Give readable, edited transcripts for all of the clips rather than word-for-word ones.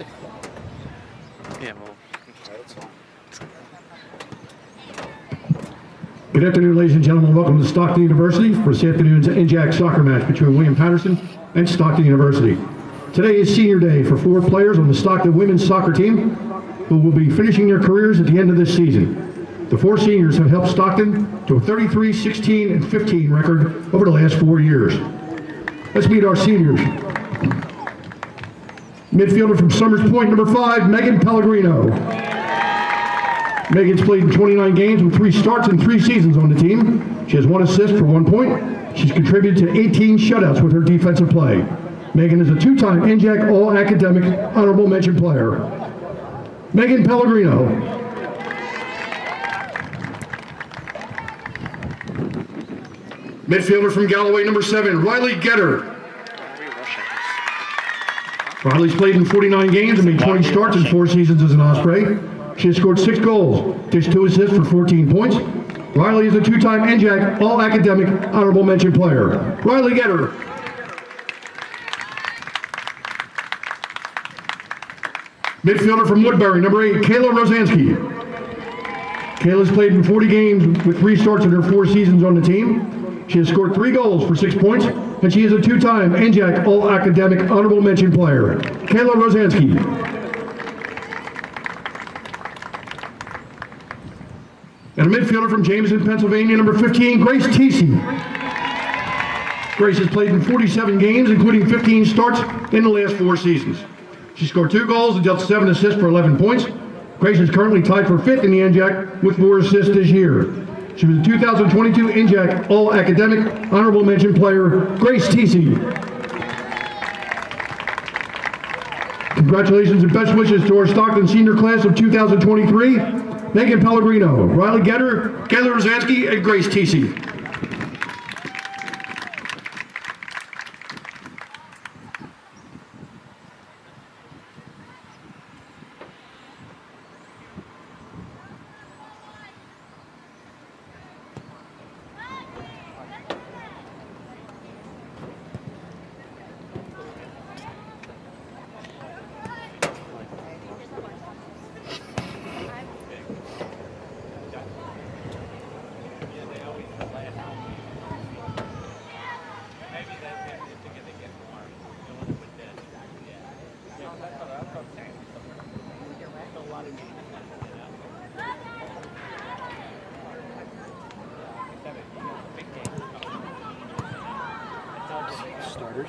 Yeah, well, that's fine. Good afternoon, ladies and gentlemen. Welcome to Stockton University for this afternoon's NJAC soccer match between William Paterson and Stockton University. Today is senior day for 4 players on the Stockton women's soccer team who will be finishing their careers at the end of this season. The 4 seniors have helped Stockton to a 33, 16, and 15 record over the last 4 years. Let's meet our seniors. Midfielder from Summers Point, number 5, Megan Pellegrino. Megan's played in 29 games with 3 starts and 3 seasons on the team. She has 1 assist for 1 point. She's contributed to 18 shutouts with her defensive play. Megan is a 2-time NJAC All-Academic Honorable Mention player. Megan Pellegrino. Midfielder from Galloway, number 7, Riley Getter. Riley's played in 49 games and made 20 starts and 4 seasons as an Osprey. She has scored 6 goals, dished 2 assists for 14 points. Riley is a 2-time NJAC All-Academic Honorable Mention player. Riley Getter. Midfielder from Woodbury, number 8, Kayla Rosansky. Kayla's played in 40 games with 3 starts in her 4 seasons on the team. She has scored 3 goals for 6 points, and she is a 2-time NJAC All-Academic Honorable Mention player. Kayla Rosansky. And a midfielder from Jameson, Pennsylvania, number 15, Grace Teesey. Grace has played in 47 games, including 15 starts in the last 4 seasons. She scored 2 goals and dealt 7 assists for 11 points. Grace is currently tied for 5th in the NJAC with 4 assists this year. She was a 2022 NJAC All-Academic Honorable Mention player, Grace Teesey. Congratulations and best wishes to our Stockton senior class of 2023. Megan Pellegrino, Riley Getter, Kayla Rosansky, and Grace Teesey. Starters.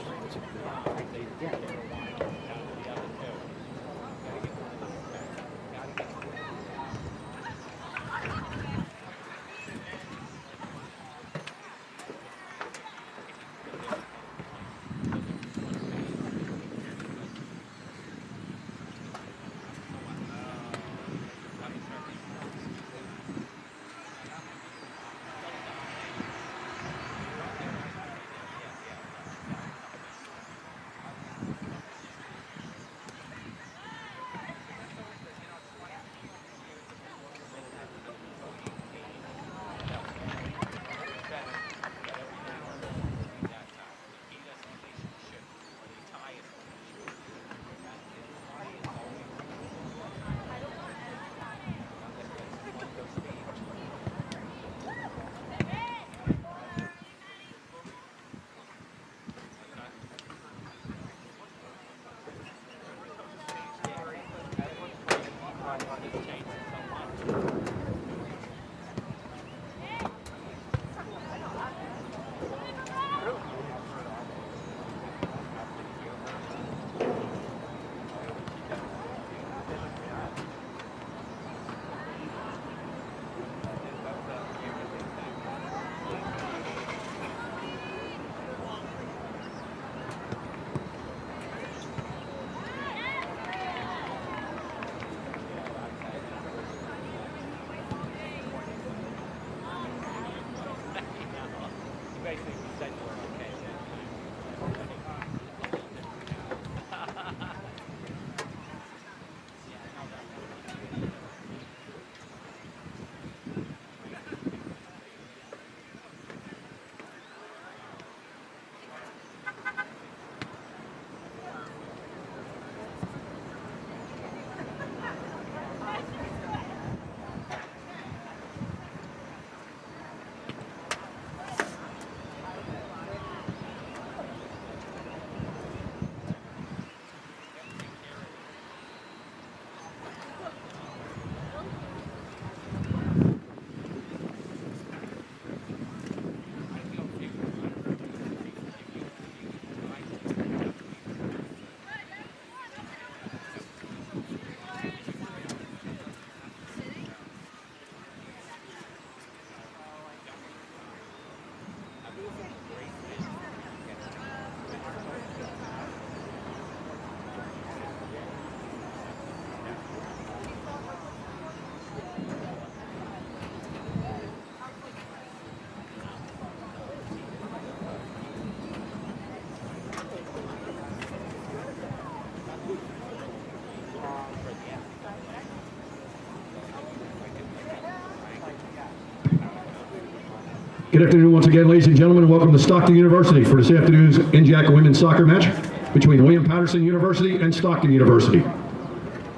Good afternoon once again, ladies and gentlemen, and welcome to Stockton University for this afternoon's NJAC women's soccer match between William Paterson University and Stockton University.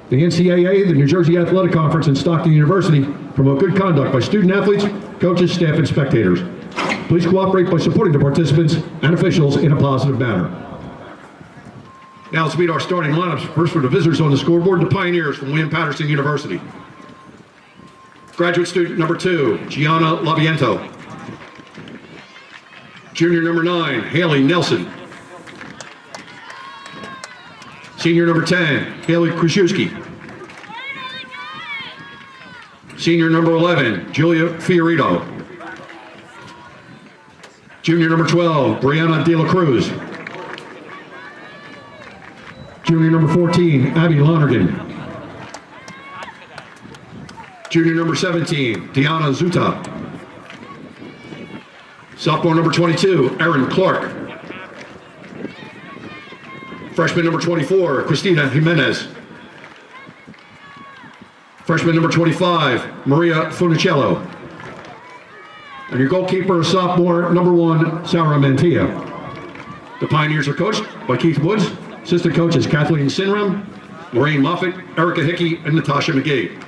The NCAA, the New Jersey Athletic Conference, and Stockton University promote good conduct by student athletes, coaches, staff, and spectators. Please cooperate by supporting the participants and officials in a positive manner. Now let's meet our starting lineups. First for the visitors on the scoreboard, the Pioneers from William Paterson University. Graduate student number 2, Gianna Laviento. Junior number 9, Haley Nelson. Senior number 10, Haley Krzyzewski. Senior number 11, Julia Fiorito. Junior number 12, Brianna De La Cruz. Junior number 14, Abby Lonergan. Junior number 17, Deanna Zuta. Sophomore number 22, Erin Clark. Freshman number 24, Christina Jimenez. Freshman number 25, Maria Funicello. And your goalkeeper, sophomore number 1, Sarah Mantilla. The Pioneers are coached by Keith Woods. Assistant coaches Kathleen Sinram, Lorraine Moffitt, Erica Hickey, and Natasha McGee.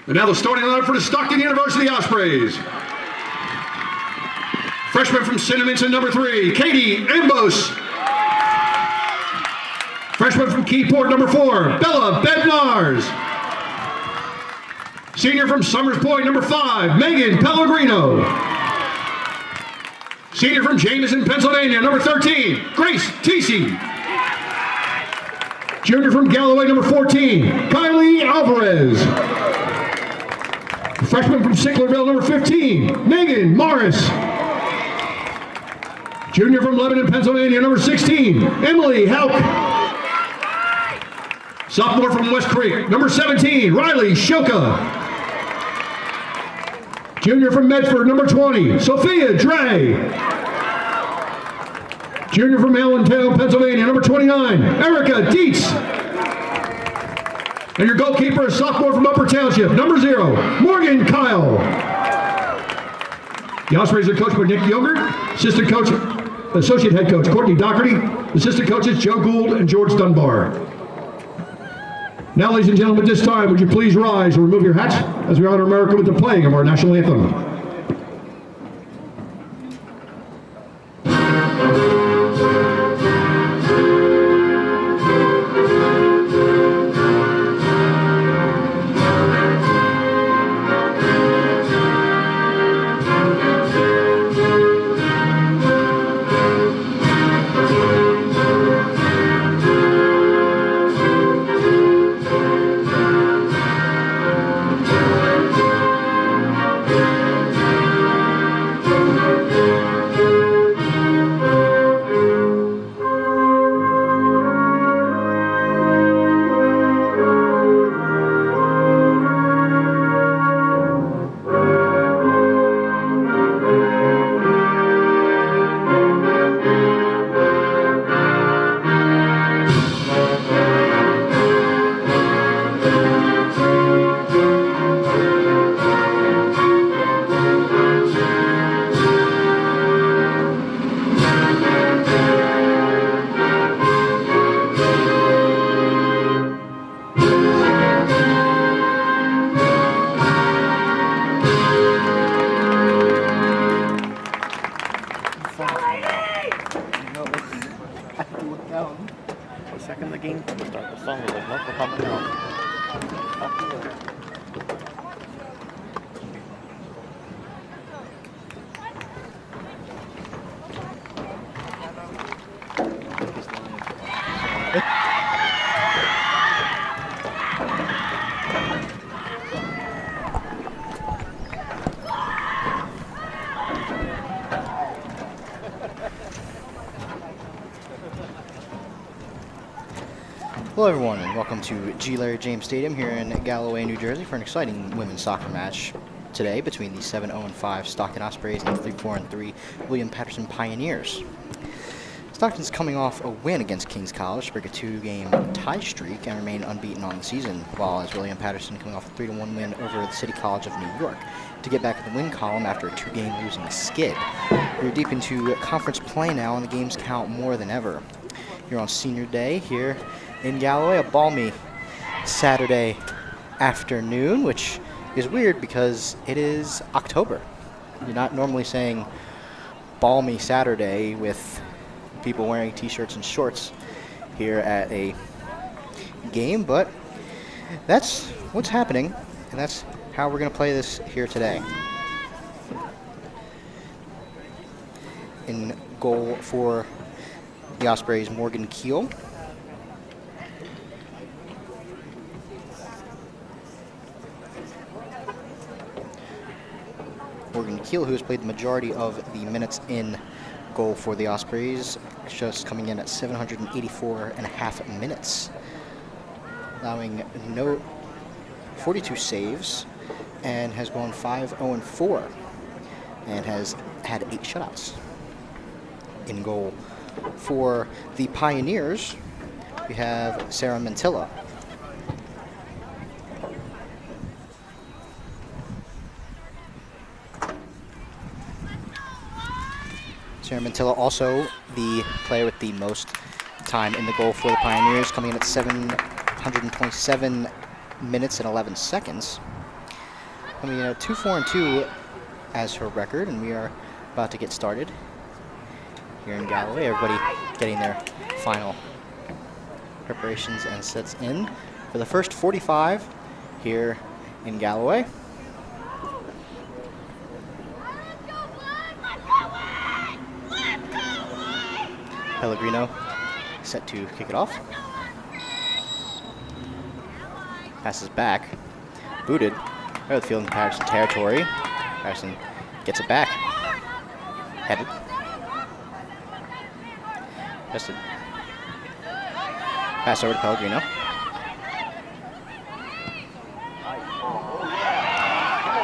And now the starting lineup for the Stockton University Ospreys. Freshman from Cinnaminson, number 3, Katie Ambos. Freshman from Keyport, number 4, Bella Bednars. Senior from Summers Point, number 5, Megan Pellegrino. Senior from Jameson, Pennsylvania, number 13, Grace Teesey. Junior from Galloway, number 14, Kylie Alvarez. Freshman from Sicklerville, number 15, Megan Morris. Junior from Lebanon, Pennsylvania, number 16, Emily Hauk. Sophomore from West Creek, number 17, Riley Shoka. Junior from Medford, number 20, Sophia Dre. Junior from Allentown, Pennsylvania, number 29, Erica Dietz. And your goalkeeper is sophomore from Upper Township, number 0, Morgan Kyle. The Ospreys are coached by Nick Yogurt, associate head coach Courtney Doherty, assistant coaches Joe Gould and George Dunbar. Now, ladies and gentlemen, at this time, would you please rise and remove your hats as we honor America with the playing of our national anthem. Second the game from the start, the song was like, nope, we're coming out. Hello everyone, and welcome to G. Larry James Stadium here in Galloway, New Jersey for an exciting women's soccer match today between the 7-0-5 Stockton Ospreys and 3-4-3 William Paterson Pioneers. Stockton's coming off a win against King's College to break a 2-game tie streak and remain unbeaten on the season, while as William Paterson coming off a 3-1 win over the City College of New York to get back in the win column after a 2-game losing skid. We're deep into conference play now, and the games count more than ever. Here on senior day here in Galloway, a balmy Saturday afternoon, which is weird because it is October. You're not normally saying balmy Saturday with people wearing t-shirts and shorts here at a game, but that's what's happening, and that's how we're going to play this here today. In goal for the Ospreys, Morgan Keel. Morgan Keel, who has played the majority of the minutes in goal for the Ospreys, just coming in at 784.5 minutes, allowing 42 saves, and has gone 5-0-4, and has had 8 shutouts. In goal for the Pioneers, we have Sarah Mantilla. Sarah Mantilla, also the player with the most time in the goal for the Pioneers, coming in at 727 minutes and 11 seconds. Coming in at 2-4-2 as her record, and we are about to get started here in Galloway. Everybody getting their final preparations and sets in for the first 45 here in Galloway. Pellegrino set to kick it off. Passes back. Booted. Right of the field in Paterson territory. Paterson gets it back. Headed. Just a pass over to Pellegrino.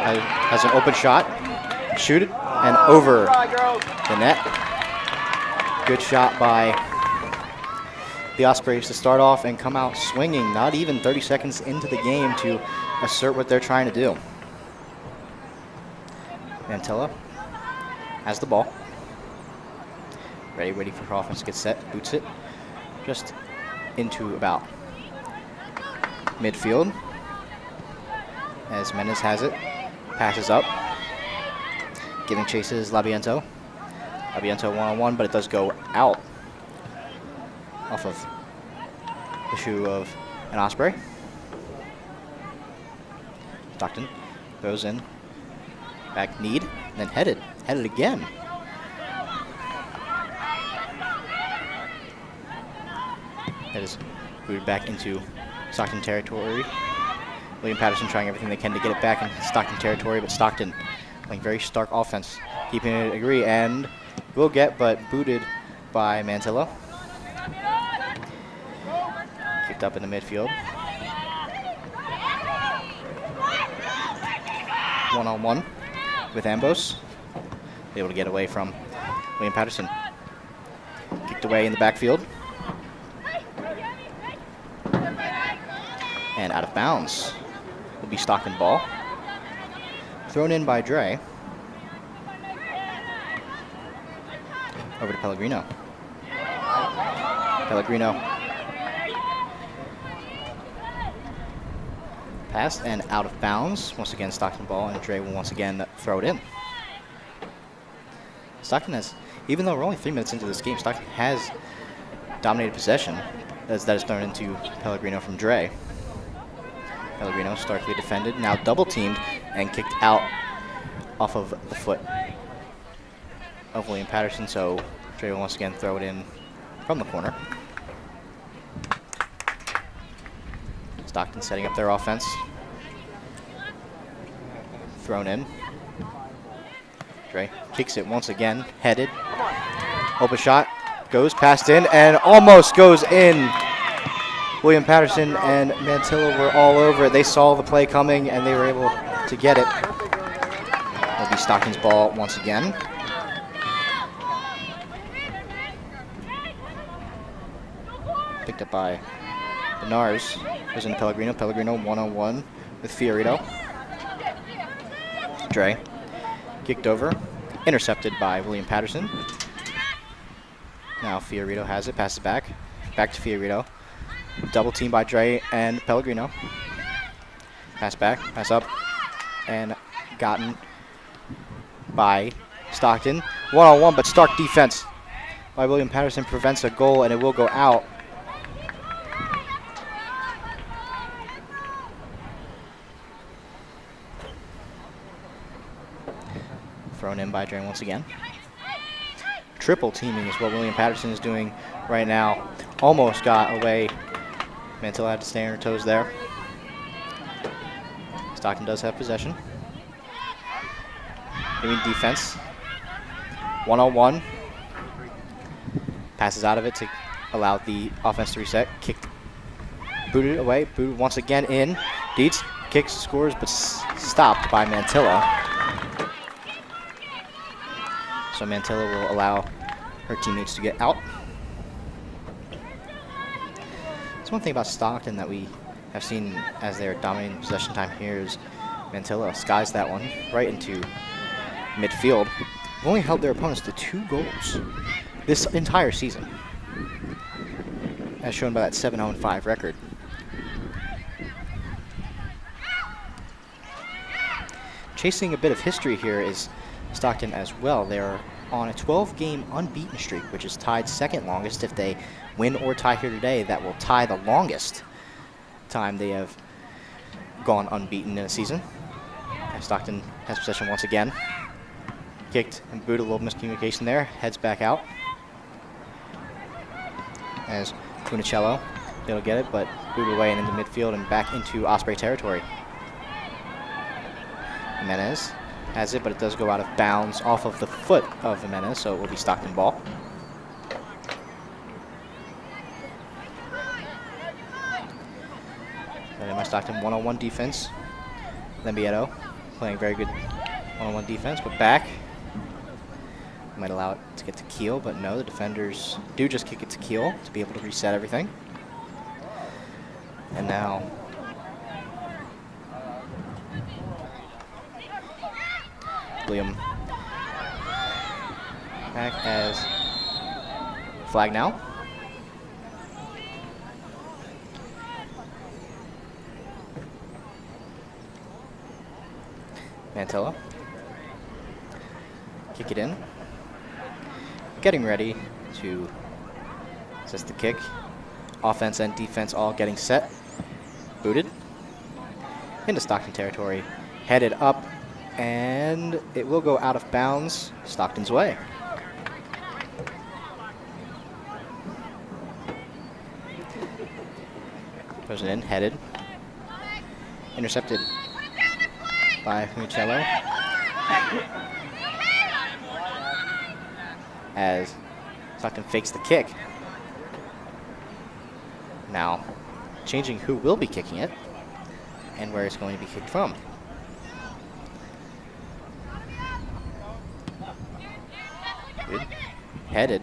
Has an open shot. Shoot it. And over the net. Good shot by the Ospreys to start off and come out swinging, not even 30 seconds into the game, to assert what they're trying to do. Mantilla has the ball. Ready for her offense to get set, boots it just into about midfield as Mendes has it, passes up, giving chases Labiento. Labiento one-on-one, but it does go out off of the shoe of an Osprey. Stockton goes in, back need, and then headed again. That is booted back into Stockton territory. William Paterson trying everything they can to get it back in Stockton territory, but Stockton playing very stark offense, keeping it agree, and will get, but booted by Mantilla. Kicked up in the midfield. One-on-one with Ambos. Able to get away from William Paterson. Kicked away in the backfield. And out of bounds will be Stockton ball. Thrown in by Dre. Over to Pellegrino. Pellegrino. Passed and out of bounds. Once again, Stockton ball, and Dre will once again throw it in. Stockton has, even though we're only 3 minutes into this game, Stockton has dominated possession as that is thrown into Pellegrino from Dre. Pellegrino starkly defended, now double teamed and kicked out off of the foot of William Paterson, so Dre will once again throw it in from the corner. Stockton setting up their offense. Thrown in. Dre kicks it once again, headed. Open shot, goes past in, and almost goes in. William Paterson and Mantilla were all over it. They saw the play coming and they were able to get it. It'll be Stockton's ball once again. picked up by Benars. Goes into Pellegrino. Pellegrino one-on-one with Fiorito. Dre. Kicked over. Intercepted by William Paterson. Now Fiorito has it. Passes back. Back to Fiorito. Double team by Dre and Pellegrino. Pass back. Pass up. And gotten by Stockton. One-on-one, but stark defense by William Paterson prevents a goal, and it will go out. Thrown in by Dre once again. Triple teaming is what William Paterson is doing right now. Almost got away. Mantilla had to stay on her toes there. Stockton does have possession. Doing defense. One-on-one. Passes out of it to allow the offense to reset. Kicked. Booted away. Booted once again in. Dietz kicks, scores, but stopped by Mantilla. So Mantilla will allow her teammates to get out. That's one thing about Stockton that we have seen as they're dominating possession time here is Mantilla skies that one right into midfield. They've only held their opponents to 2 goals this entire season, as shown by that 7-0-5 record. Chasing a bit of history here is Stockton as well. They're on a 12-game unbeaten streak, which is tied second longest. If they win or tie here today, that will tie the longest time they have gone unbeaten in a season. And Stockton has possession once again. Kicked and booted, a little miscommunication there. Heads back out. As Funicello able to get it, but booted away and into midfield and back into Osprey territory. Jimenez has it, but it does go out of bounds off of the foot of Jimenez, so it will be Stockton ball. And in my Stockton one-on-one defense. Lembietto playing very good one-on-one defense, but back. Might allow it to get to Keel, but no, the defenders do just kick it to Keel to be able to reset everything. And now William back as flag now. Mantilla. Kick it in. Getting ready to assist the kick. Offense and defense all getting set. Booted. Into Stockton territory. Headed up. And it will go out of bounds Stockton's way. Goes it in, headed. Intercepted by Funicello. As Stockton fakes the kick. Now, changing who will be kicking it and where it's going to be kicked from. Good. Headed.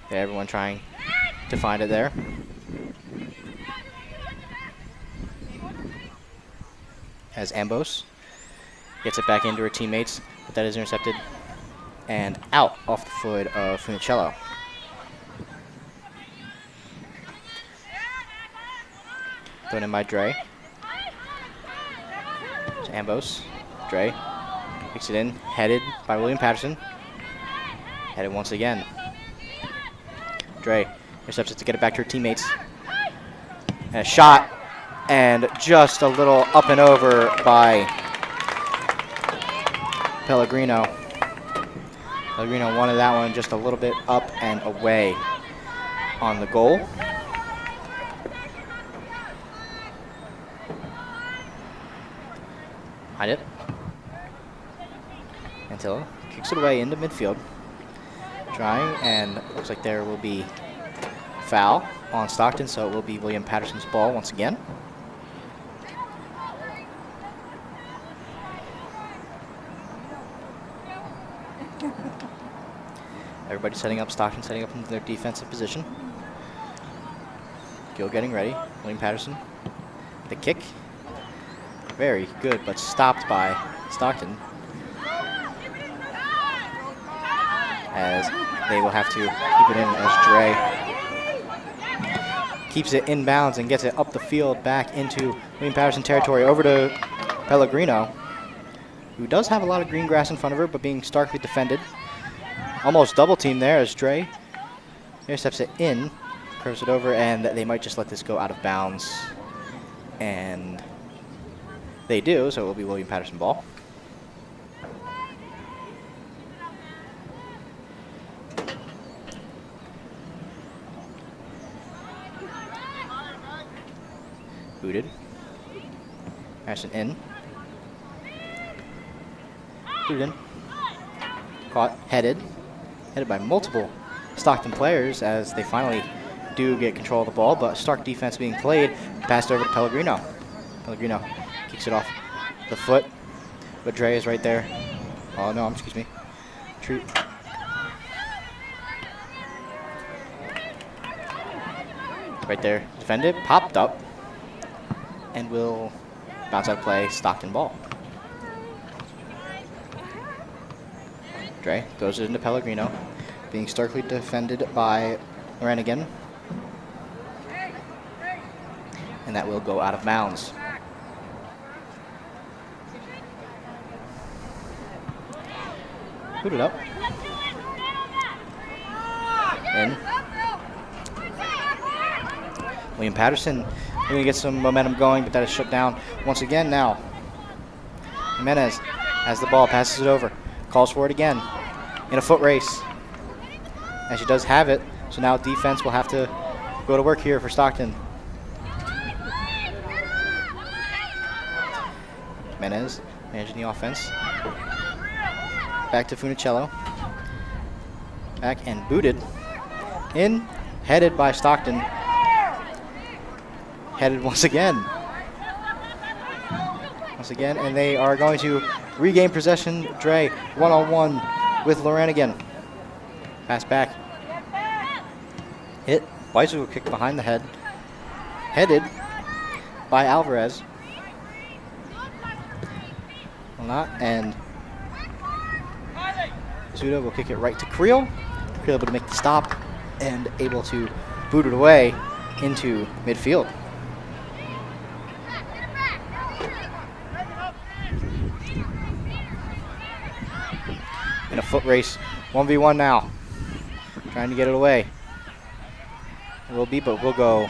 Everyone trying to find it there. As Ambos gets it back into her teammates, but that is intercepted and out off the foot of Funicello. Thrown in by Dre. To Ambos. Dre kicks it in, headed by William Paterson. Headed once again. Dre intercepts it to get it back to her teammates. And a shot, and just a little up and over by Pellegrino. Pellegrino wanted that one just a little bit up and away on the goal. Behind it. Mantilla kicks it away into midfield. Trying, and looks like there will be foul on Stockton, so it will be William Paterson's ball once again. Everybody setting up, Stockton setting up into their defensive position. Gill getting ready. William Paterson. The kick. Very good, but stopped by Stockton. As they will have to keep it in as Dre keeps it inbounds and gets it up the field back into William Paterson territory over to Pellegrino, who does have a lot of green grass in front of her, but being starkly defended. Almost double team there as Dre intercepts it in, curves it over, and they might just let this go out of bounds. And they do, so it will be William Paterson ball. Booted. Paterson in. Booted in. Caught, headed by multiple Stockton players as they finally do get control of the ball, but stark defense being played, passed over to Pellegrino. Pellegrino kicks it off the foot, but Dre is right there. Oh no, excuse me. Treat. Right there, defended, popped up, and will bounce out of play, Stockton ball. Dre throws it into Pellegrino, being starkly defended by Loranigan. And that will go out of bounds. Boot it up. In. William Paterson going to get some momentum going, but that is shut down once again now. Jimenez has the ball, passes it over, calls for it again in a foot race. And she does have it, so now defense will have to go to work here for Stockton. Jimenez managing the offense. Back to Funicello. Back and booted. In, headed by Stockton. Headed once again. And they are going to regain possession. Dre, one-on-one with Loranigan. Pass back. Hit. Bicycle kick behind the head. Headed by Alvarez. Well, not. And Zuda will kick it right to Creel. Creel able to make the stop and able to boot it away into midfield. In a foot race, 1v1 now. Trying to get it away. It will be, but we'll go.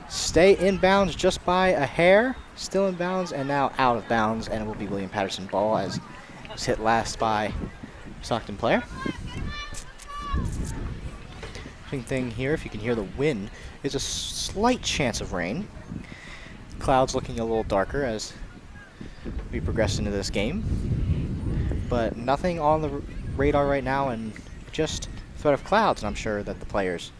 Stay in bounds just by a hair. Still in bounds and now out of bounds. And it will be William Paterson ball as it's hit last by Stockton player. Interesting thing here, if you can hear the wind, is a slight chance of rain. Clouds looking a little darker as we progress into this game. But nothing on the radar right now, and just threat of clouds. And I'm sure that the players,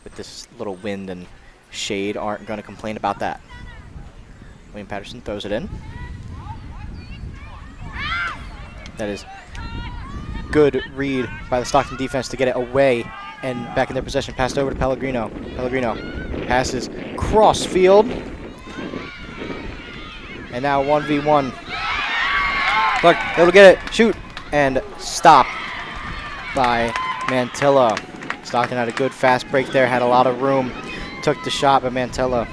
with this little wind and shade, aren't going to complain about that. William Paterson throws it in. That is good read by the Stockton defense to get it away and back in their possession. Passed over to Pellegrino. Pellegrino passes cross field. And now 1v1. Look, able to get it, shoot, and stop by Mantilla. Stockton had a good fast break there, had a lot of room, took the shot, but Mantilla,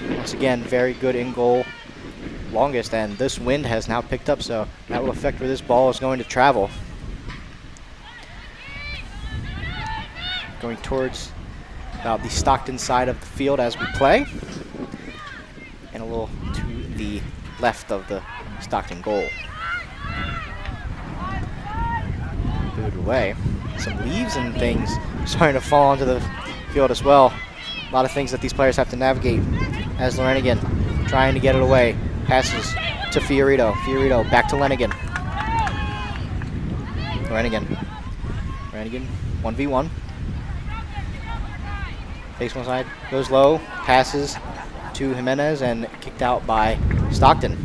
once again, very good in goal, longest, and this wind has now picked up, so that will affect where this ball is going to travel. Going towards about the Stockton side of the field as we play, and a little to the left of the Stockton goal. Booted away. Some leaves and things starting to fall onto the field as well. A lot of things that these players have to navigate as Loranigan trying to get it away. Passes to Fiorito. Fiorito back to Lenigan. Loranigan, 1v1. Takes one side, goes low, passes to Jimenez and kicked out by Stockton.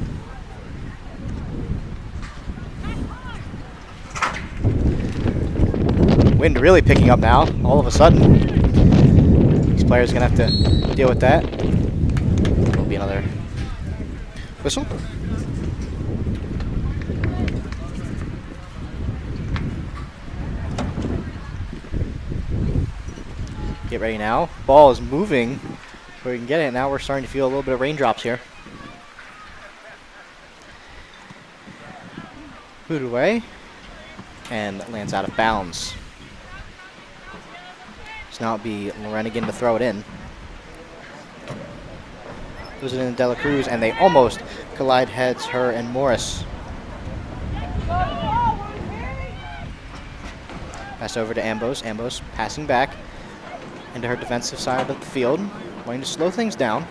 Wind really picking up now, all of a sudden. These players are going to have to deal with that. There'll be another whistle. Get ready now. Ball is moving where we can get it. Now we're starting to feel a little bit of raindrops here. Booted away and lands out of bounds. So now it'll be Lorenigan to throw it in. Throws it in to De La Cruz, and they almost collide heads, her and Morris. Pass over to Ambos. Ambos passing back into her defensive side of the field, wanting to slow things down.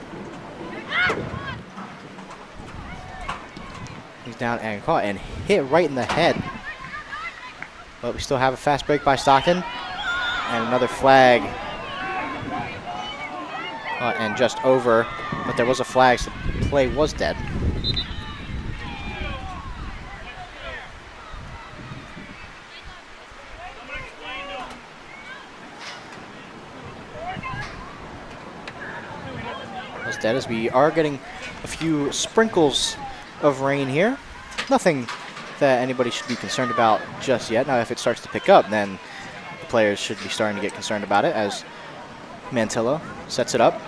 He's down and caught and hit right in the head. But we still have a fast break by Stockton. And another flag. And just over. But there was a flag, so the play was dead. Was dead, as we are getting a few sprinkles of rain here. Nothing that anybody should be concerned about just yet. Now, if it starts to pick up, then the players should be starting to get concerned about it, as Mantilla sets it up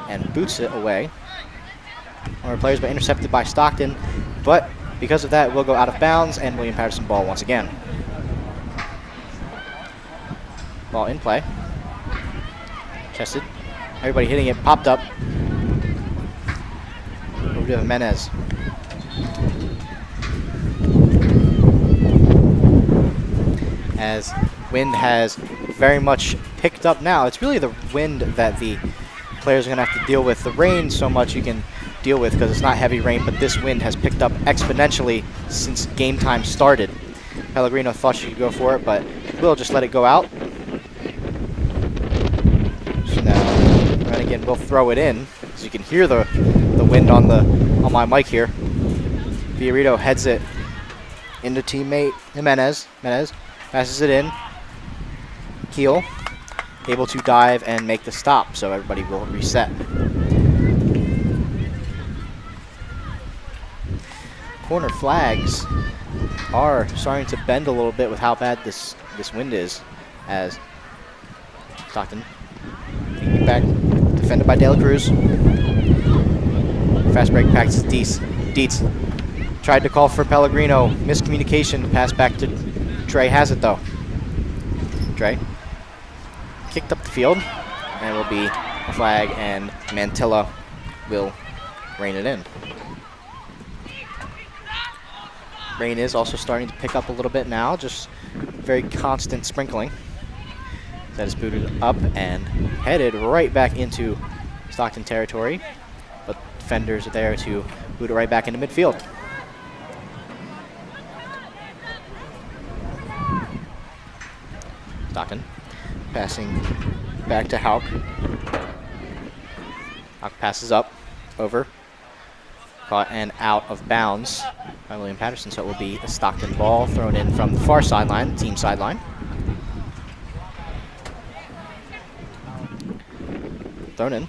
and boots it away. One of our players, but intercepted by Stockton. But because of that, it will go out of bounds, and William Paterson ball once again. Ball in play. Chested. Everybody hitting it. Popped up. Over to Jimenez. As wind has very much picked up now. It's really the wind that the players are going to have to deal with. The rain so much you can deal with because it's not heavy rain, but this wind has picked up exponentially since game time started. Pellegrino thought she could go for it, but will just let it go out. So now, and again, we'll throw it in, so you can hear the wind on my mic here. Fiorito heads it into teammate Jimenez. Jimenez passes it in. Keel able to dive and make the stop, so everybody will reset. Corner flags are starting to bend a little bit with how bad this wind is, as Stockton taking it back, defended by De La Cruz. Fast break back to Dietz. Tried to call for Pellegrino. Miscommunication. Pass back to Dre. Has it though. Dre kicked up the field, and it will be a flag, and Mantilla will rein it in. Rain is also starting to pick up a little bit now, just very constant sprinkling. That is booted up and headed right back into Stockton territory, but defenders are there to boot it right back into midfield. Stockton passing back to Hauk. Hauk passes up, over, caught and out of bounds by William Paterson, so it will be a Stockton ball thrown in from the far sideline, team sideline. Thrown in.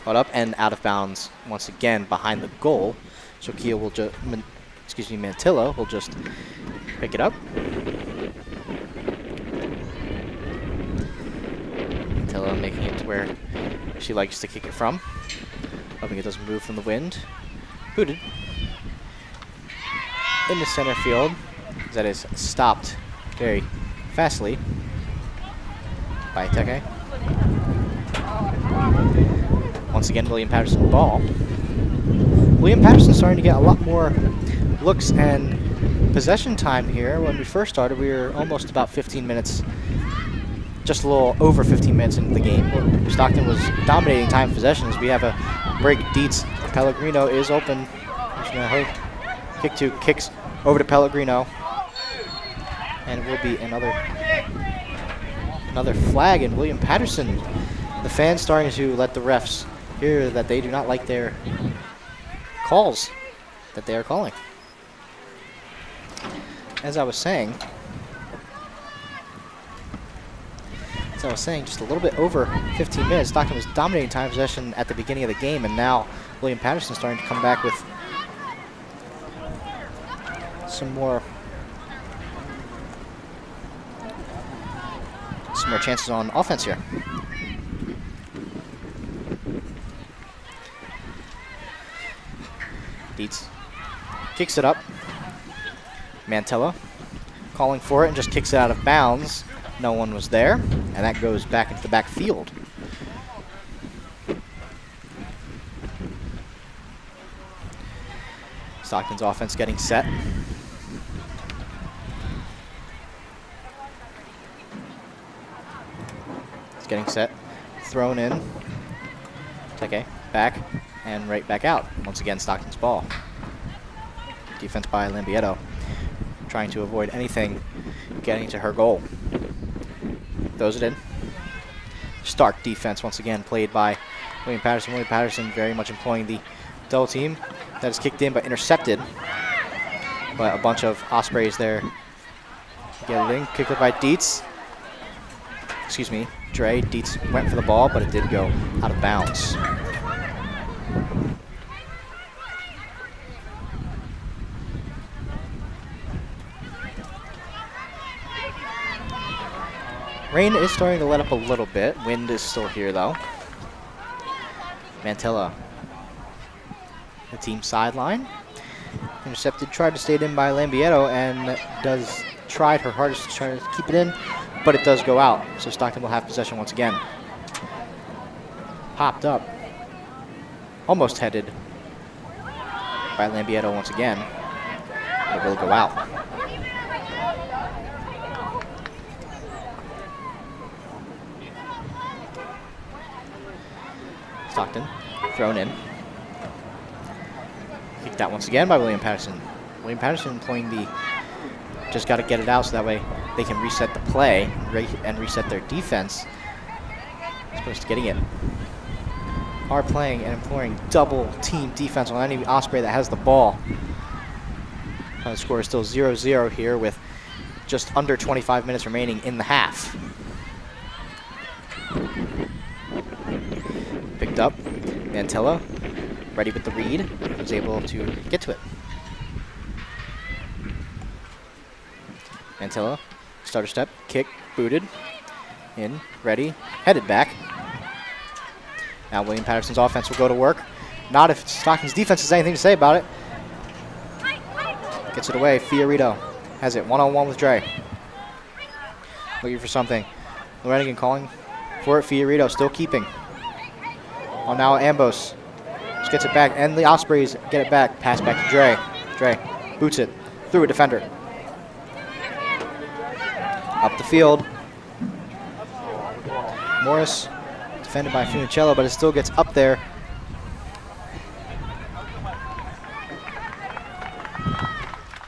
Caught up and out of bounds once again behind the goal. So Kia will just, Mantilla will just pick it up. Mantilla making it to where she likes to kick it from. Hoping it doesn't move from the wind. Booted in the center field. That is stopped very fastly by Teke. Once again, William Paterson ball. William Paterson starting to get a lot more looks and possession time here. When we first started, we were almost about 15 minutes, just a little over 15 minutes into the game. Stockton was dominating time possession as we have a break. Dietz. Pellegrino is open. Kick to, kicks over to Pellegrino. And it will be another flag, and William Paterson. The fans starting to let the refs hear that they do not like their calls that they are calling. As I was saying, as I was saying, just a little bit over 15 minutes. Stockton was dominating time possession at the beginning of the game, and now William Paterson starting to come back with some more chances on offense here. Dietz kicks it up. Mantella calling for it and just kicks it out of bounds. No one was there, and that goes back into the backfield. Stockton's offense getting set. It's getting set, thrown in. Teke back and right back out. Once again, Stockton's ball. Defense by Lambietto, trying to avoid anything getting to her goal. Throws it in. Stark defense once again played by William Paterson. William Paterson very much employing the double team. That is kicked in but intercepted. But a bunch of Ospreys there. Get it in, kicked it by Dietz. Excuse me, Dre. Dietz went for the ball, but it did go out of bounds. Rain is starting to let up a little bit. Wind is still here, though. Mantella, the team sideline. Intercepted, tried to stay it in by Lambietto, and tried her hardest to try to keep it in, but it does go out. So Stockton will have possession once again. Popped up. Almost headed by Lambietto once again. It will go out. Stockton, thrown in. Kicked out once again by William Paterson. William Paterson employing the just got to get it out so that way they can reset the play and reset their defense. As opposed to getting it. Are playing and employing double team defense on any Osprey that has the ball. The score is still 0-0 here with just under 25 minutes remaining in the half. Picked up. Mantella, ready with the read, was able to get to it. Mantella, starter step, kick, booted, in, ready, headed back. Now William Paterson's offense will go to work. Not if Stockton's defense has anything to say about it. Gets it away, Fiorito has it one-on-one with Dre. Looking for something. Lorenigan calling for it, Fiorito still keeping. Oh, now Ambos just gets it back, and the Ospreys get it back. Pass back to Dre. Dre boots it through a defender. Up the field. Morris defended by Funicello, but it still gets up there.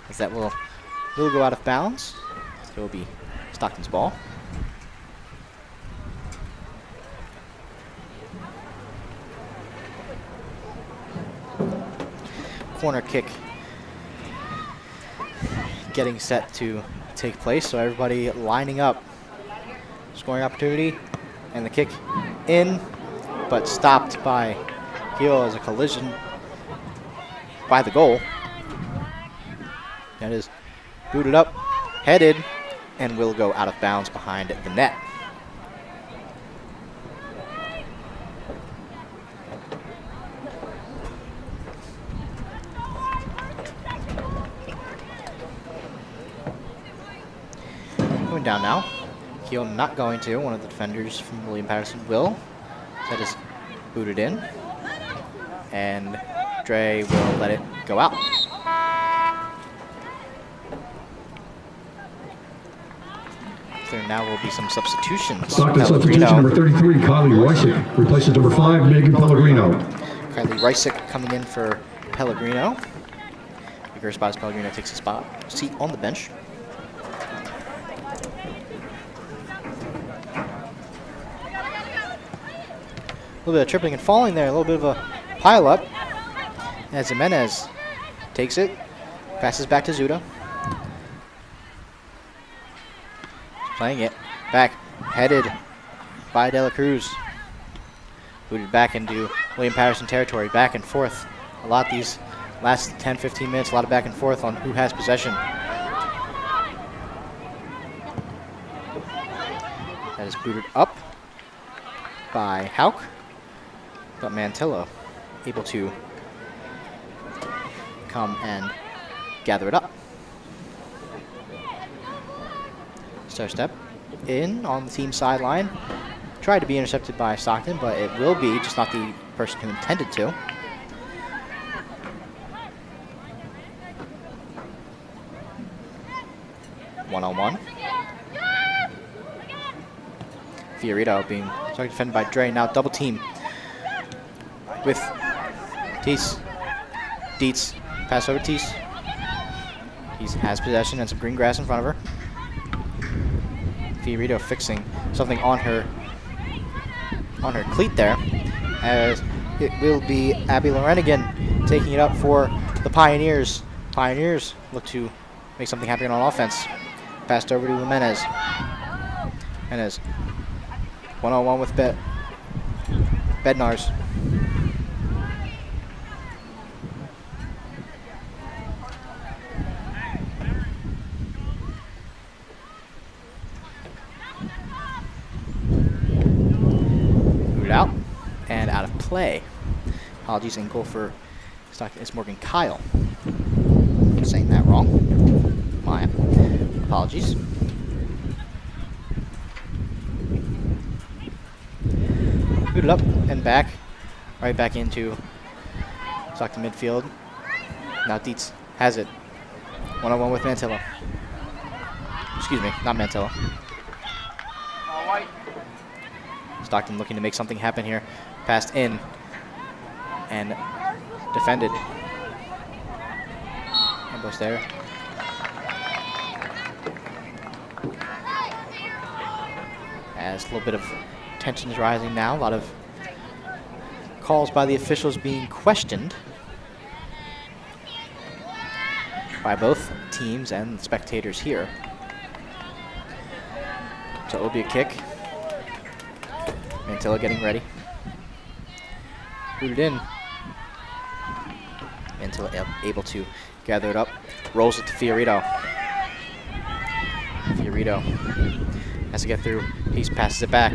As that will go out of bounds. It will be Stockton's ball. Corner kick getting set to take place, so everybody lining up. Scoring opportunity, and the kick in, but stopped by heel as a collision by the goal. That is booted up, headed, and will go out of bounds behind the net. Going down now. Keel not going to. One of the defenders from William Paterson will. That is booted in. And Dre will let it go out. There now will be some substitutions. Stockton substitution number 33, Kylie Rysick, replaces number 5, Megan Pellegrino. Kylie Rysick coming in for Pellegrino. Bigger spot as Pellegrino takes a seat on the bench. A little bit of tripping and falling there, a little bit of a pile up. As Jimenez takes it, passes back to Zuda. Playing it back, headed by De La Cruz. Booted back into William Paterson territory. Back and forth. A lot these last 10-15 minutes. A lot of back and forth on who has possession. That is booted up by Hauk. But Mantillo able to come and gather it up. Star step in on the team sideline. Tried to be intercepted by Stockton, but it will be, just not the person who intended to. One-on-one. Fiorito being defended by Dre. Now double team with Teese. Dietz, pass over Teese. He has possession and some green grass in front of her. Fiorito fixing something on her cleat there, as it will be Abby Lorenigan taking it up for the Pioneers. Pioneers look to make something happen on offense. Passed over to Jimenez. Jimenez, one-on-one with Bednars. Out and out of play. Apologies, in goal for Stockton is Morgan Kyle. I'm saying that wrong. My apologies. Booted up and back. Right back into Stockton midfield. Now Dietz has it. One-on-one with Mantillo. Excuse me, not Mantillo. Stockton looking to make something happen here. Passed in and defended. Ambush there. As a little bit of tension is rising now. A lot of calls by the officials being questioned by both teams and spectators here. So it will be a kick. Mantillo getting ready. Booted in. Mantillo able to gather it up. Rolls it to Fiorito. Fiorito has to get through. He passes it back.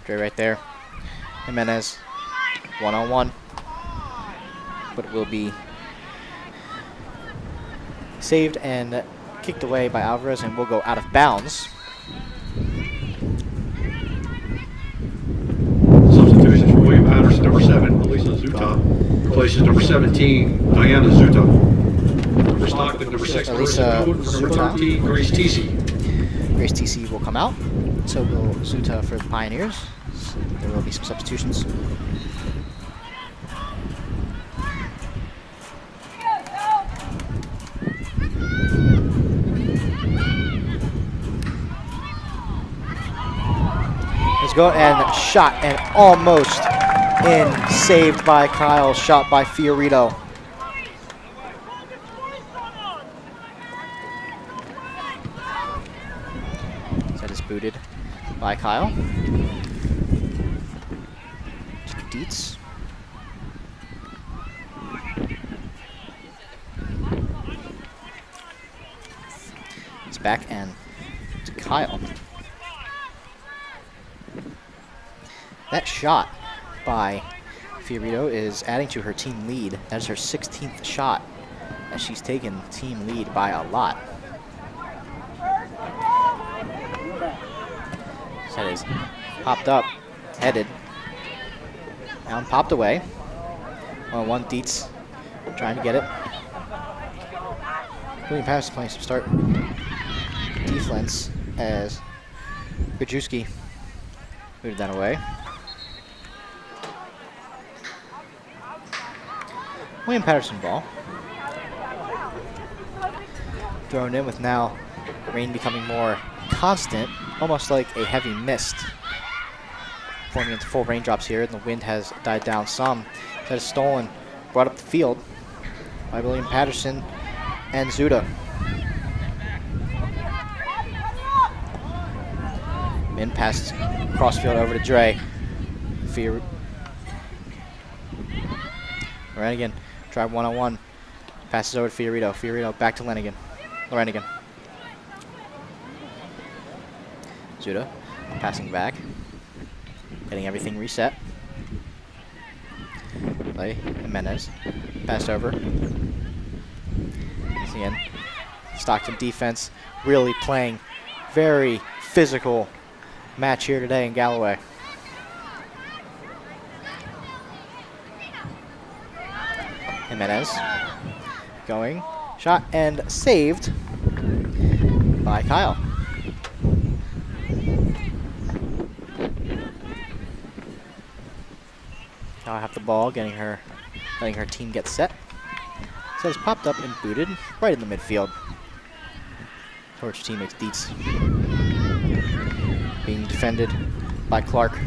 Dre right there. Jimenez, one-on-one. But it will be saved and kicked away by Alvarez and will go out of bounds. Substitutions for William Paterson, number 7, Elisa Zuta. Replaces number 17, Diana Zuta. For Stockton, number 6, Elisa number 13, Grace Teese. Grace Teese will come out. So will Zuta for the Pioneers. So there will be some substitutions. Let's go, and shot and almost in, saved by Kyle, shot by Fiorito. That is booted by Kyle. Dietz. It's back and to Kyle. That shot by Fiorito is adding to her team lead. That is her 16th shot, as she's taken team lead by a lot. So that is popped up, headed, down, popped away. 1-1 Dietz trying to get it. William Paterson playing some start defense as Gajewski moved that away. William Paterson ball. Thrown in with now rain becoming more constant, almost like a heavy mist. Forming into full raindrops here, and the wind has died down some. That is stolen, brought up the field by William Paterson and Zuta. in, pass crossfield over to Dre. Lanigan, drive one-on-one. Passes over to Fiorito. Fiorito back to Lanigan. Zuda passing back. Getting everything reset. Play Jimenez. Passed over. Again, Stockton defense really playing very physical match here today in Galloway. Jimenez going, shot and saved by Kyle. Now I have the ball, letting her team get set. So it's popped up and booted right in the midfield towards your teammates Dietz. Being defended by Clark.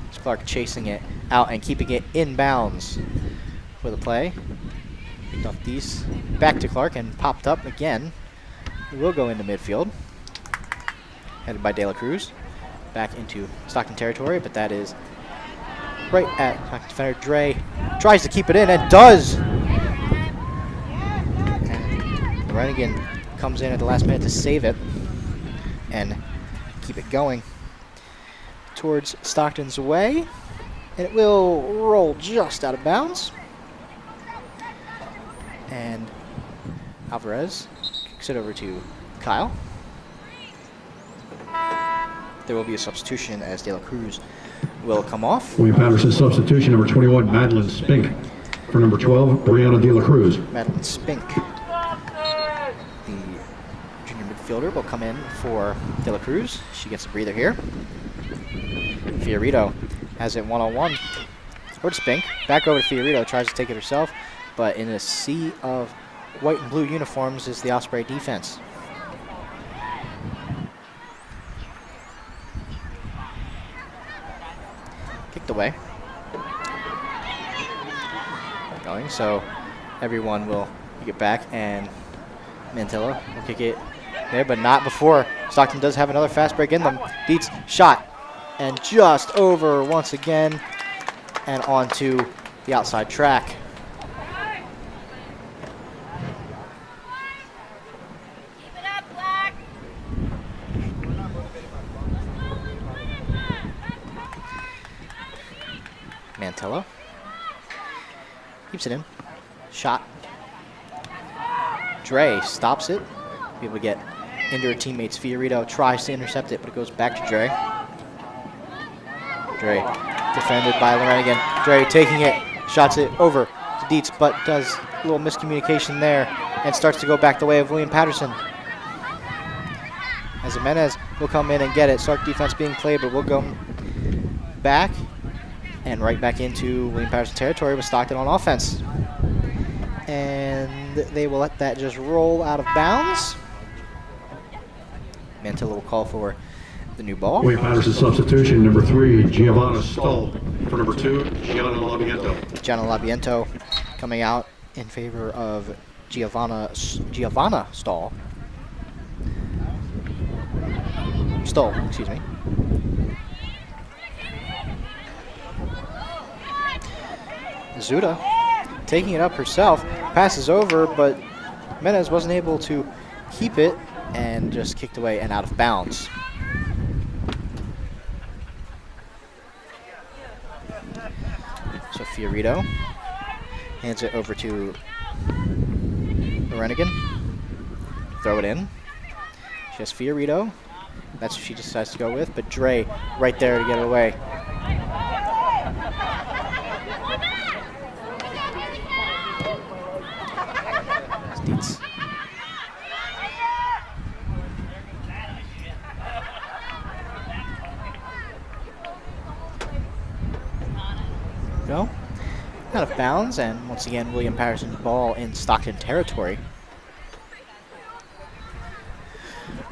It's Clark chasing it out and keeping it in bounds with a play. Picked off Dietz, back to Clark and popped up again. It will go into midfield. Headed by De La Cruz. Back into Stockton territory, but that is right at Stockton defender. Dre tries to keep it in and does. And Rennigan comes in at the last minute to save it and keep it going towards Stockton's way. And it will roll just out of bounds. And Alvarez kicks it over to Kyle. There will be a substitution as De La Cruz will come off. William Paterson substitution, number 21, Madeline Spink. For number 12, Brianna De La Cruz. Madeline Spink, the junior midfielder, will come in for De La Cruz. She gets a breather here. Fiorito has it one-on-one. Over to Spink. Back over to Fiorito. Tries to take it herself. But in a sea of white and blue uniforms is the Osprey defense. Kicked away. Going, so everyone will kick it back, and Mantilla will kick it there, but not before. Stockton does have another fast break in them. Dietz shot, and just over once again, and onto the outside track. Mantilla keeps it in. Shot. Dre stops it. Be able to get into her teammates. Fiorito tries to intercept it, but it goes back to Dre. Dre defended by Lorraine. Dre taking it, shots it over to Dietz, but does a little miscommunication there and starts to go back the way of William Paterson. As Jimenez will come in and get it. Stark defense being played, but we'll go back and right back into William Paterson territory with Stockton on offense. And they will let that just roll out of bounds. Mantilla will call for the new ball. William Paterson substitution, number 3, Giovanna Stahl. For number 2, Gianna Labiento. Gianna Labiento coming out in favor of Giovanna Stahl. Stoll, excuse me. Zuda taking it up herself, passes over, but Menez wasn't able to keep it and just kicked away and out of bounds. So Fiorito hands it over to Rennigan. Throw it in. She has Fiorito. That's what she decides to go with, but Dre right there to get it away. Dietz. Go. Out of bounds, and once again, William Paterson's ball in Stockton territory.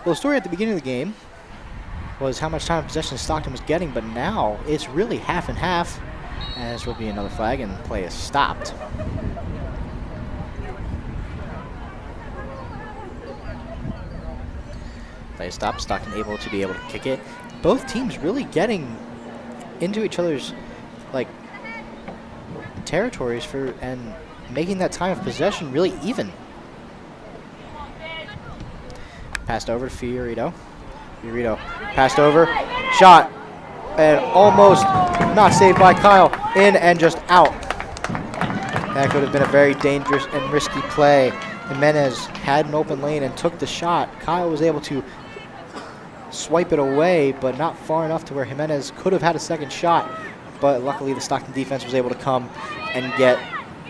Well, the story at the beginning of the game was how much time of possession Stockton was getting, but now it's really half and half, as will be another flag, and play is stopped. Play stop. Stockton able to kick it. Both teams really getting into each other's like territories and making that time of possession really even. Passed over to Fiorito. Fiorito passed over, shot, and almost not saved by Kyle. In and just out. That could have been a very dangerous and risky play. Jimenez had an open lane and took the shot. Kyle was able to swipe it away, but not far enough to where Jimenez could have had a second shot. But luckily the Stockton defense was able to come and get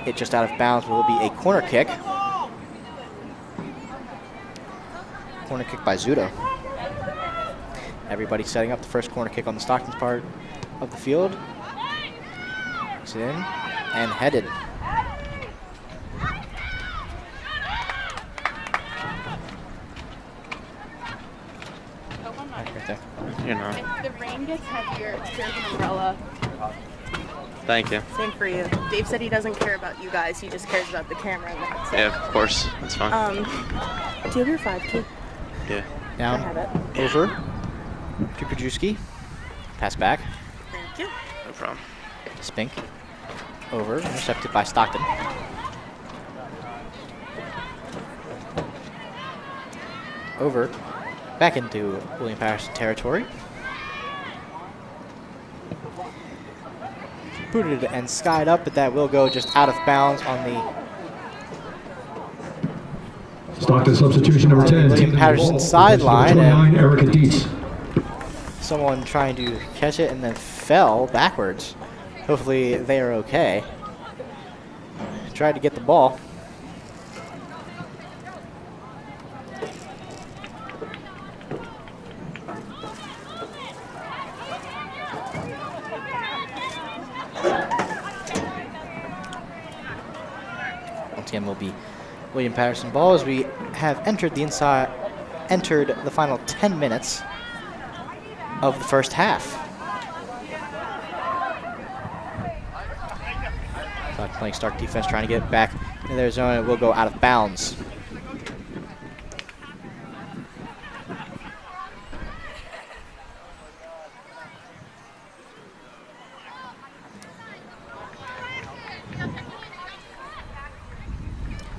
it just out of bounds. Will be a corner kick. Corner kick by Zudo. Everybody setting up the first corner kick on the Stockton's part of the field. It's in and headed. Right there. You know. If the rain gets heavier, there's an umbrella. Thank you. Same for you. Dave said he doesn't care about you guys. He just cares about the camera. And that's it. Yeah, of course. That's fine. Do you have your 5 key? Yeah. I have Down, it. over to Kudrewski. Pass back. Thank you. No problem. Spink. Over, intercepted by Stockton. Over, back into William Paterson territory. Booted and skied up, but that will go just out of bounds on the Stockton substitution number 10. William Paterson Number sideline, 29, Erica Dietz. someone trying to catch it and then fell backwards. Hopefully they are okay. Tried to get the ball. Once again will be William Paterson ball as we have entered the final 10 minutes of the first half. Playing Stark defense, trying to get back in their zone. It will go out of bounds.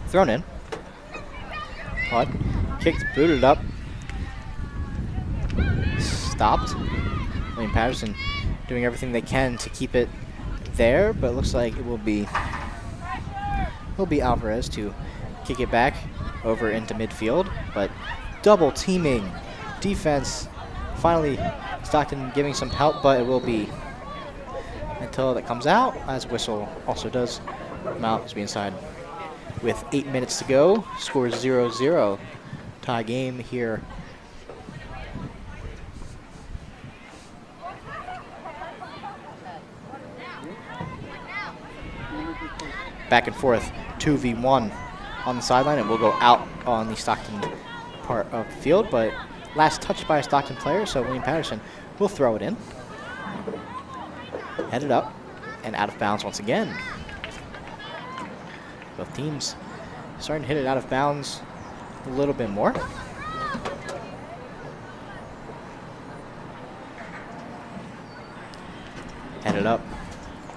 Thrown in. Caught. Kicked, booted up. Stopped. William Paterson doing everything they can to keep it there, but it looks like it will be Alvarez to kick it back over into midfield, but double teaming defense. Finally, Stockton giving some help, but it will be until that comes out, as whistle also does come out as we inside with 8 minutes to go. Score 0-0. Tie game here. Back and forth, 2v1 on the sideline, and we'll go out on the Stockton part of the field, but last touched by a Stockton player, so William Paterson will throw it in. Headed up and out of bounds once again. Both teams starting to hit it out of bounds a little bit more. Headed up,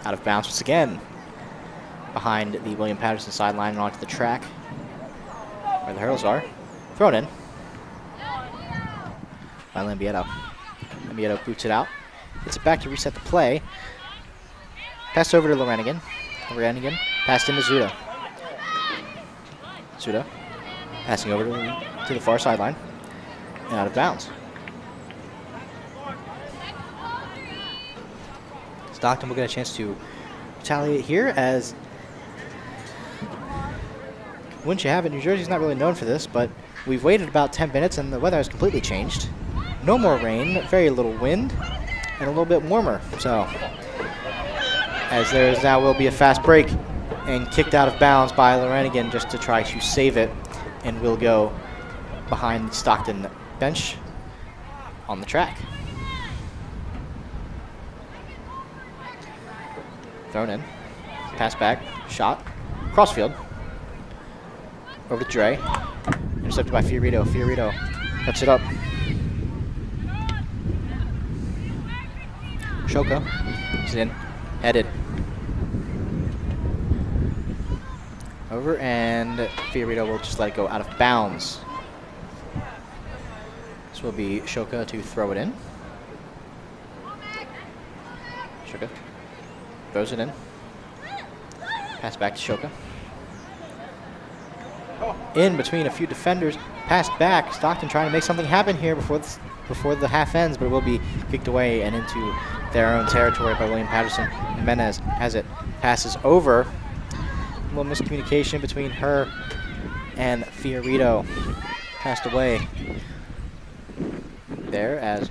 out of bounds once again. Behind the William Paterson sideline and onto the track where the hurdles are. Thrown in by Lambietto. Lambietto boots it out. Gets it back to reset the play. Passed over to Lorenigan. Lorenigan passed into Zuda. Zuda passing over to the far sideline and out of bounds. Stockton will get a chance to retaliate here, as wouldn't you have it, New Jersey's not really known for this, but we've waited about 10 minutes and the weather has completely changed. No more rain, very little wind, and a little bit warmer. So, as there is now will be a fast break and kicked out of bounds by Lorenigan just to try to save it, and will go behind the Stockton bench on the track. Thrown in, pass back, shot, crossfield. Over to Dre. Intercepted by Fiorito. Fiorito cuts it up. Shoka is in, headed. Over, and Fiorito will just let it go out of bounds. This will be Shoka to throw it in. Shoka throws it in. Pass back to Shoka. In between a few defenders, pass back. Stockton trying to make something happen here before the half ends, but it will be kicked away and into their own territory by William Paterson. Jimenez has it, passes over. A little miscommunication between her and Fiorito. Passed away there as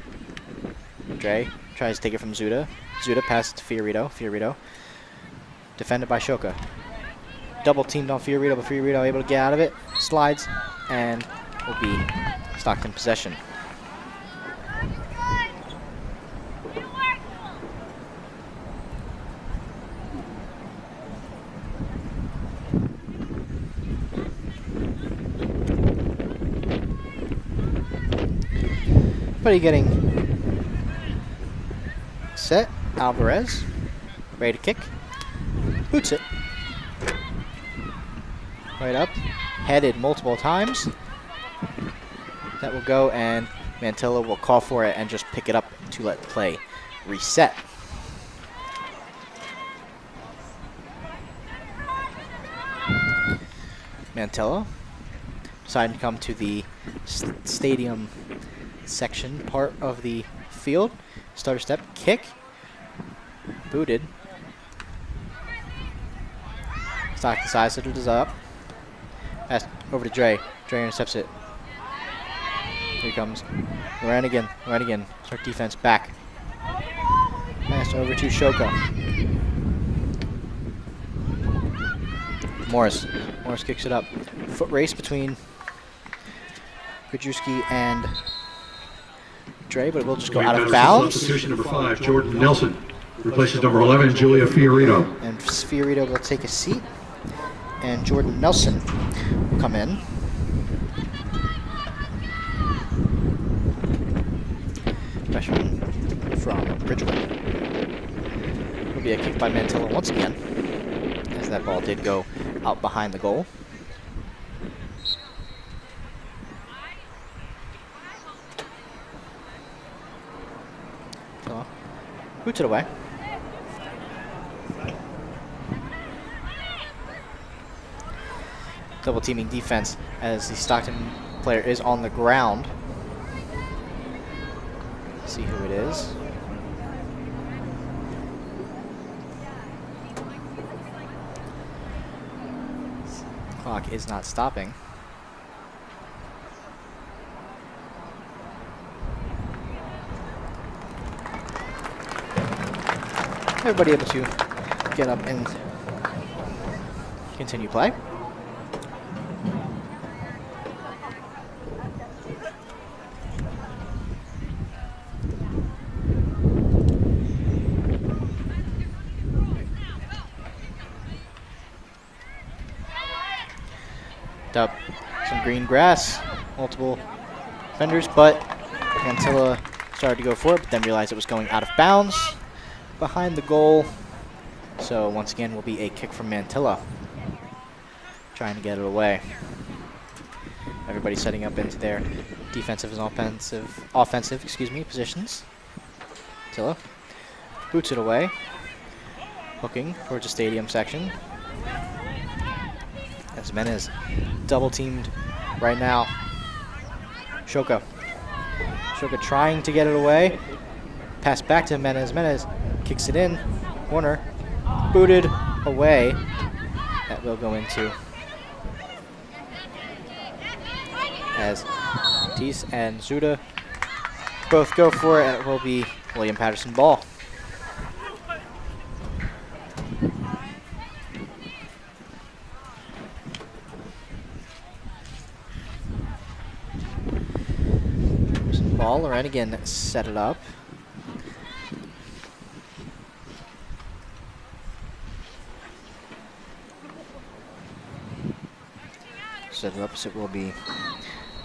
Dre tries to take it from Zuda. Zuda passes to Fiorito. Fiorito defended by Shoka. Double teamed on Fiorito, but Fiorito able to get out of it. Slides and will be Stockton possession. Everybody getting set. Alvarez ready to kick. Boots it. Right up. Headed multiple times. That will go, and Mantilla will call for it and just pick it up to let the play reset. Mantilla decided to come to the stadium section part of the field. Starter step, kick, booted. Stockton decides it is up. Pass over to Dre. Dre intercepts it. Here he comes. Right again. Start defense back. Pass over to Shoka. Morris. Morris kicks it up. Foot race between Kajewski and Dre, but it will just go out of bounds. Substitution number 5, Jordan Nelson, replaces number 11, Julia Fiorito. And Fiorito will take a seat, and Jordan Nelson will come in. Freshman from Bridgewood. Will be a kick by Mantilla once again, as that ball did go out behind the goal. Boots it away. Double teaming defense as the Stockton player is on the ground. Let's see who it is. Clock is not stopping. Everybody able to get up and continue play. Up some green grass, multiple defenders, but Mantilla started to go for it, but then realized it was going out of bounds behind the goal. So once again will be a kick from Mantilla, trying to get it away. Everybody setting up into their defensive and offensive positions. Mantilla boots it away, hooking towards the stadium section. As Jimenez double teamed right now. Shoka trying to get it away. Pass back to Jimenez. Jimenez kicks it in. Corner. Booted away. That will go into as Teese and Zuda both go for it, and it will be William Paterson ball. Ball, and again set it up. Set it up, so it will be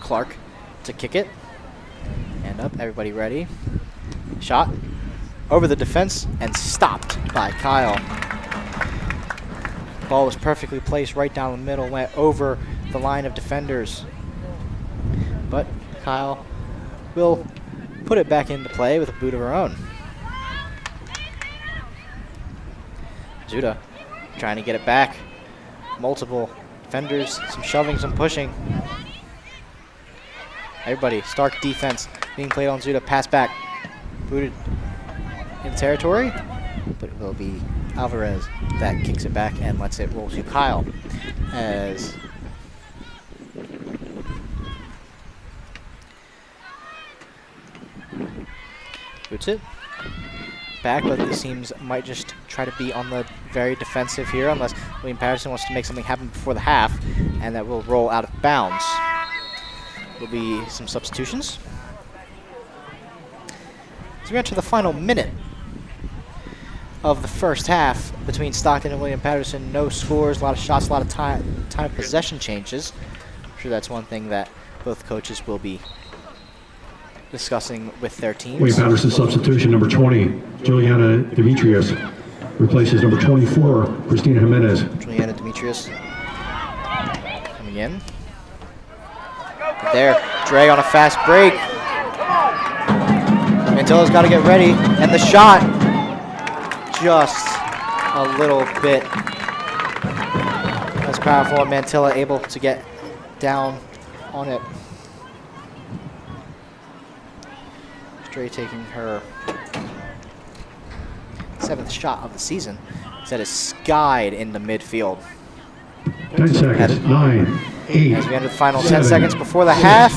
Clark to kick it. And up, everybody ready. Shot. over the defense and stopped by Kyle. Ball was perfectly placed right down the middle, went over the line of defenders. But Kyle will put it back into play with a boot of her own. Zuda trying to get it back. Multiple defenders, some shoving, some pushing. Everybody, Stark defense being played on Zuda. Pass back. Booted in territory, but it will be Alvarez that kicks it back and lets it roll to Kyle. As boots it back, but this seems might just try to be on the very defensive here unless William Paterson wants to make something happen before the half, and that will roll out of bounds. Will be some substitutions. As we enter the final minute of the first half between Stockton and William Paterson, no scores, a lot of shots, a lot of time possession changes. I'm sure that's one thing that both coaches will be discussing with their teams. William Paterson substitution, number 20, Juliana Demetrius, replaces number 24, Christina Jimenez. Juliana Demetrius coming in. There, Dre on a fast break. Mantilla's got to get ready, and the shot just a little bit less powerful. Mantilla able to get down on it. Dre taking her 7th shot of the season. That is skied into midfield. 10 seconds, 9, 8, as we enter the final 7, 10 seconds before the half.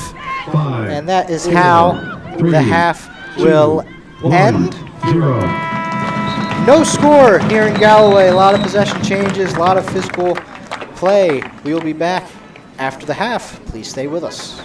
5, And that is 4, how 3, the half 2, will 1, end. 0. No score here in Galloway. A lot of possession changes, a lot of physical play. We will be back after the half. Please stay with us.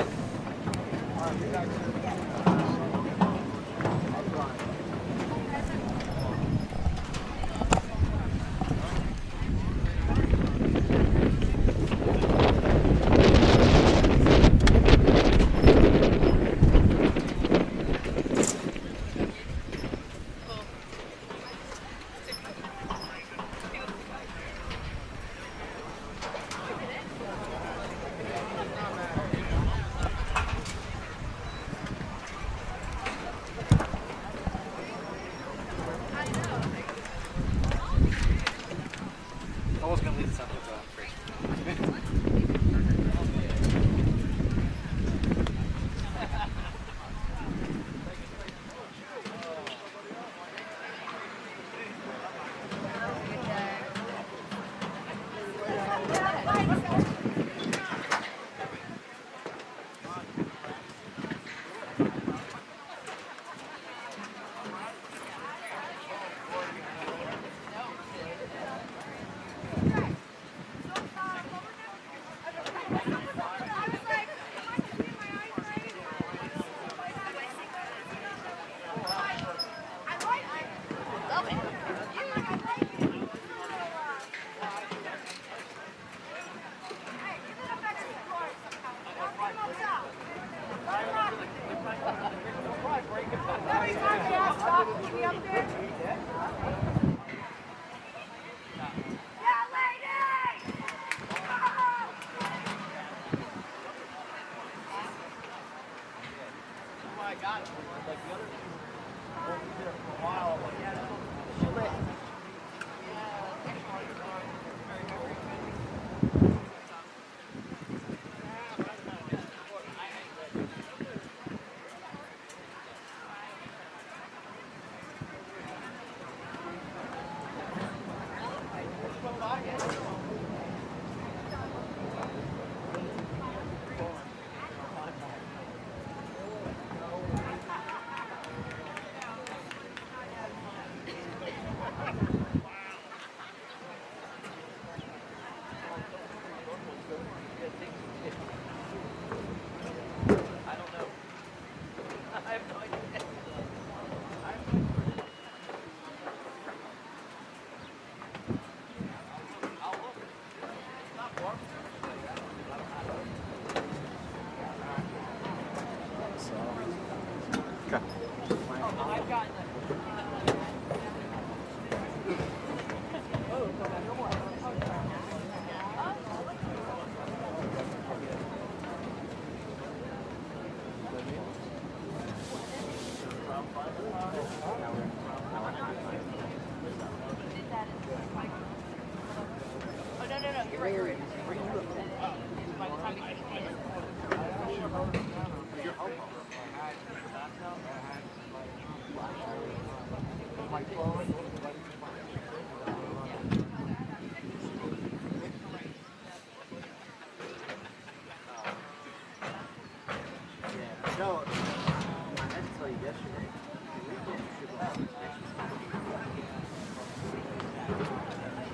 No, I had to tell you yesterday.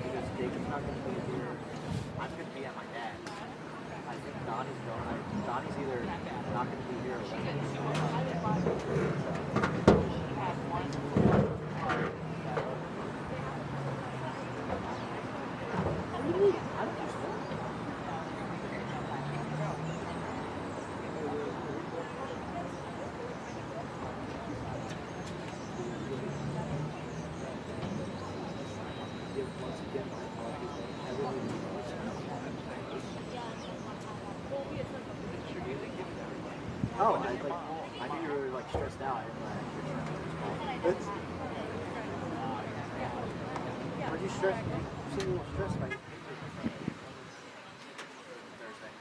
Because Jacob's not going to be here. I'm going to be at my dad's. I think Donnie's going. Donnie's either not going to be here Oh, I knew you were like stressed out. I didn't know. Were you stressed? You seem a little stressed by Thursday.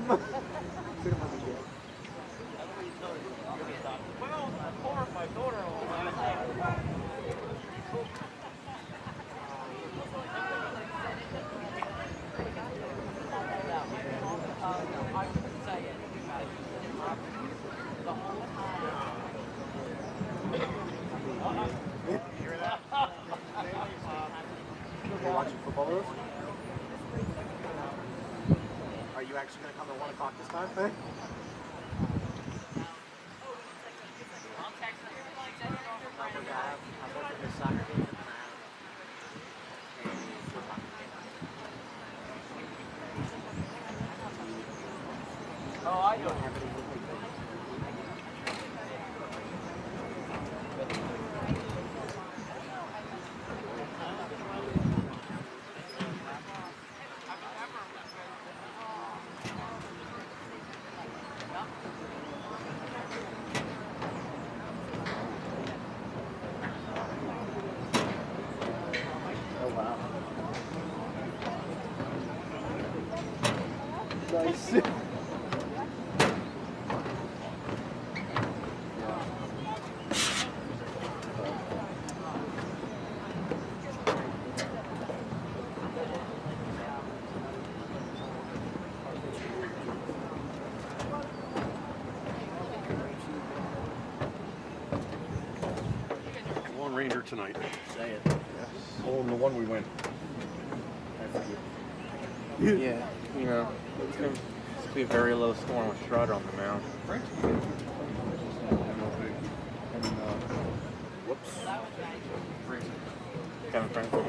No. Yeah, cool. Watching football with us? Are you actually going to come at 1 o'clock this time? I'm working this soccer game Oh, I don't have any. Oh, wow. Nice. Lone Ranger tonight. Say it. Oh, and the one we win. Yeah, you know, it's going to be a very low score with Schroeder on the mound. Whoops. Kevin Franklin.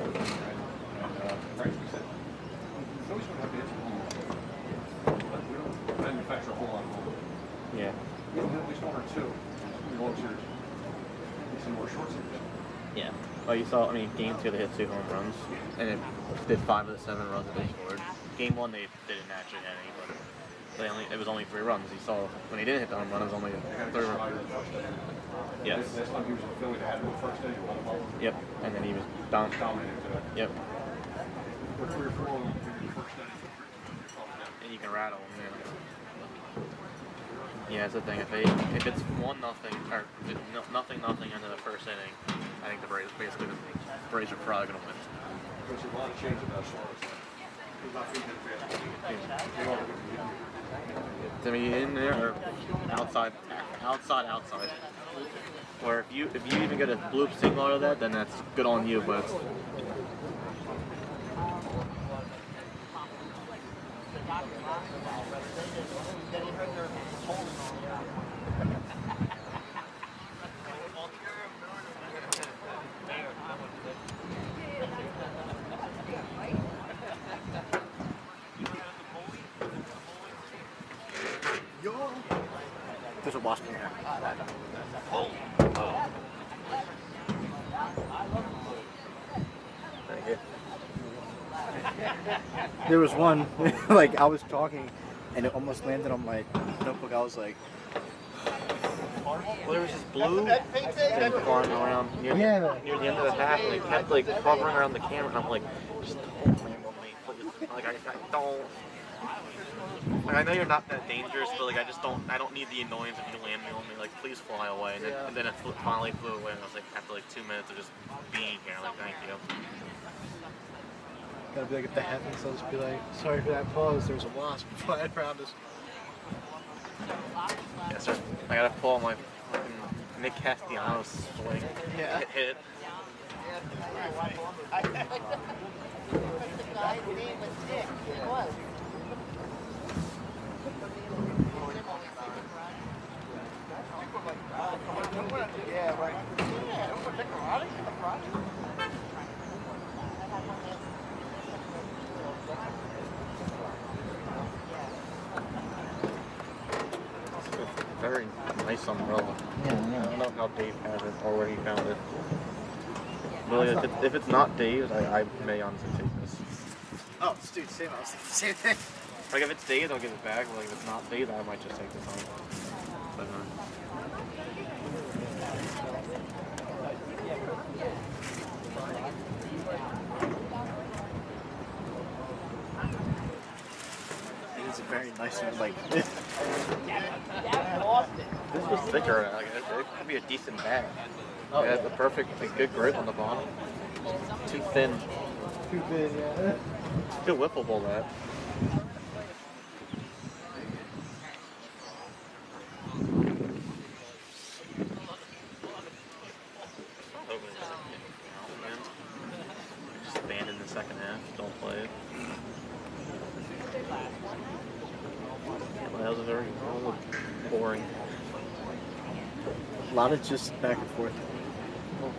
Manufacture a whole lot of them. Yeah. We have at least one or two. World Series. Some more short series. Yeah. Well, you saw, I mean, game 2 they hit 2 home runs, and it did 5 of the 7 runs that they scored. Game 1 they didn't actually hit any, but it was only 3 runs. You saw when he didn't hit the home run, it was only a third run. Yes. Last time he was in Philly, they had him the first day. Yep. And then he was Dominated today. Yep. We're 3 or 4 on the first day. And you can rattle him. Yeah, that's the thing. If it's 1-0 or nothing into the first inning, I think the Braves basically the Braves are probably gonna win. There's a lot of change in that short. To me, in there or outside. Or if you even get a bloop single out of that, then that's good on you. But There's a wasp in there. thank you. There was one, like I was talking, and it almost landed on my notebook. I was like, Well, there was this blue thing flying around near the end of the half, and it kept like hovering around the camera, and I'm like, just don't land on me, please. Like I don't. Like, I know you're not that dangerous, but like I don't need the annoyance of you landing on me. Like please fly away. And then it finally flew away, and I was like, after like 2 minutes of just being here, like thank you. gotta be like, if that happens, I'll just be like, sorry for that pause. There's a wasp flying around us. Yes, sir. I gotta pull my fucking Nick Castellanos swing. Yeah. Hit. Very nice umbrella. Yeah, I don't know how Dave has it or where he found it. Really, if it's not Dave's, I may honestly take this. Oh, dude, same. I was thinking the same thing. Like if it's Dave's, I'll give it back. Like if it's not Dave's, I might just take this home. But It's a very nice one. Like, this was thicker. Like it could be a decent bag. It has the perfect, like, good grip on the bottom. Too thin. too thin, yeah. Good wiffle ball that. Just abandon the second half. Don't play it. That was very boring. A lot of just back and forth.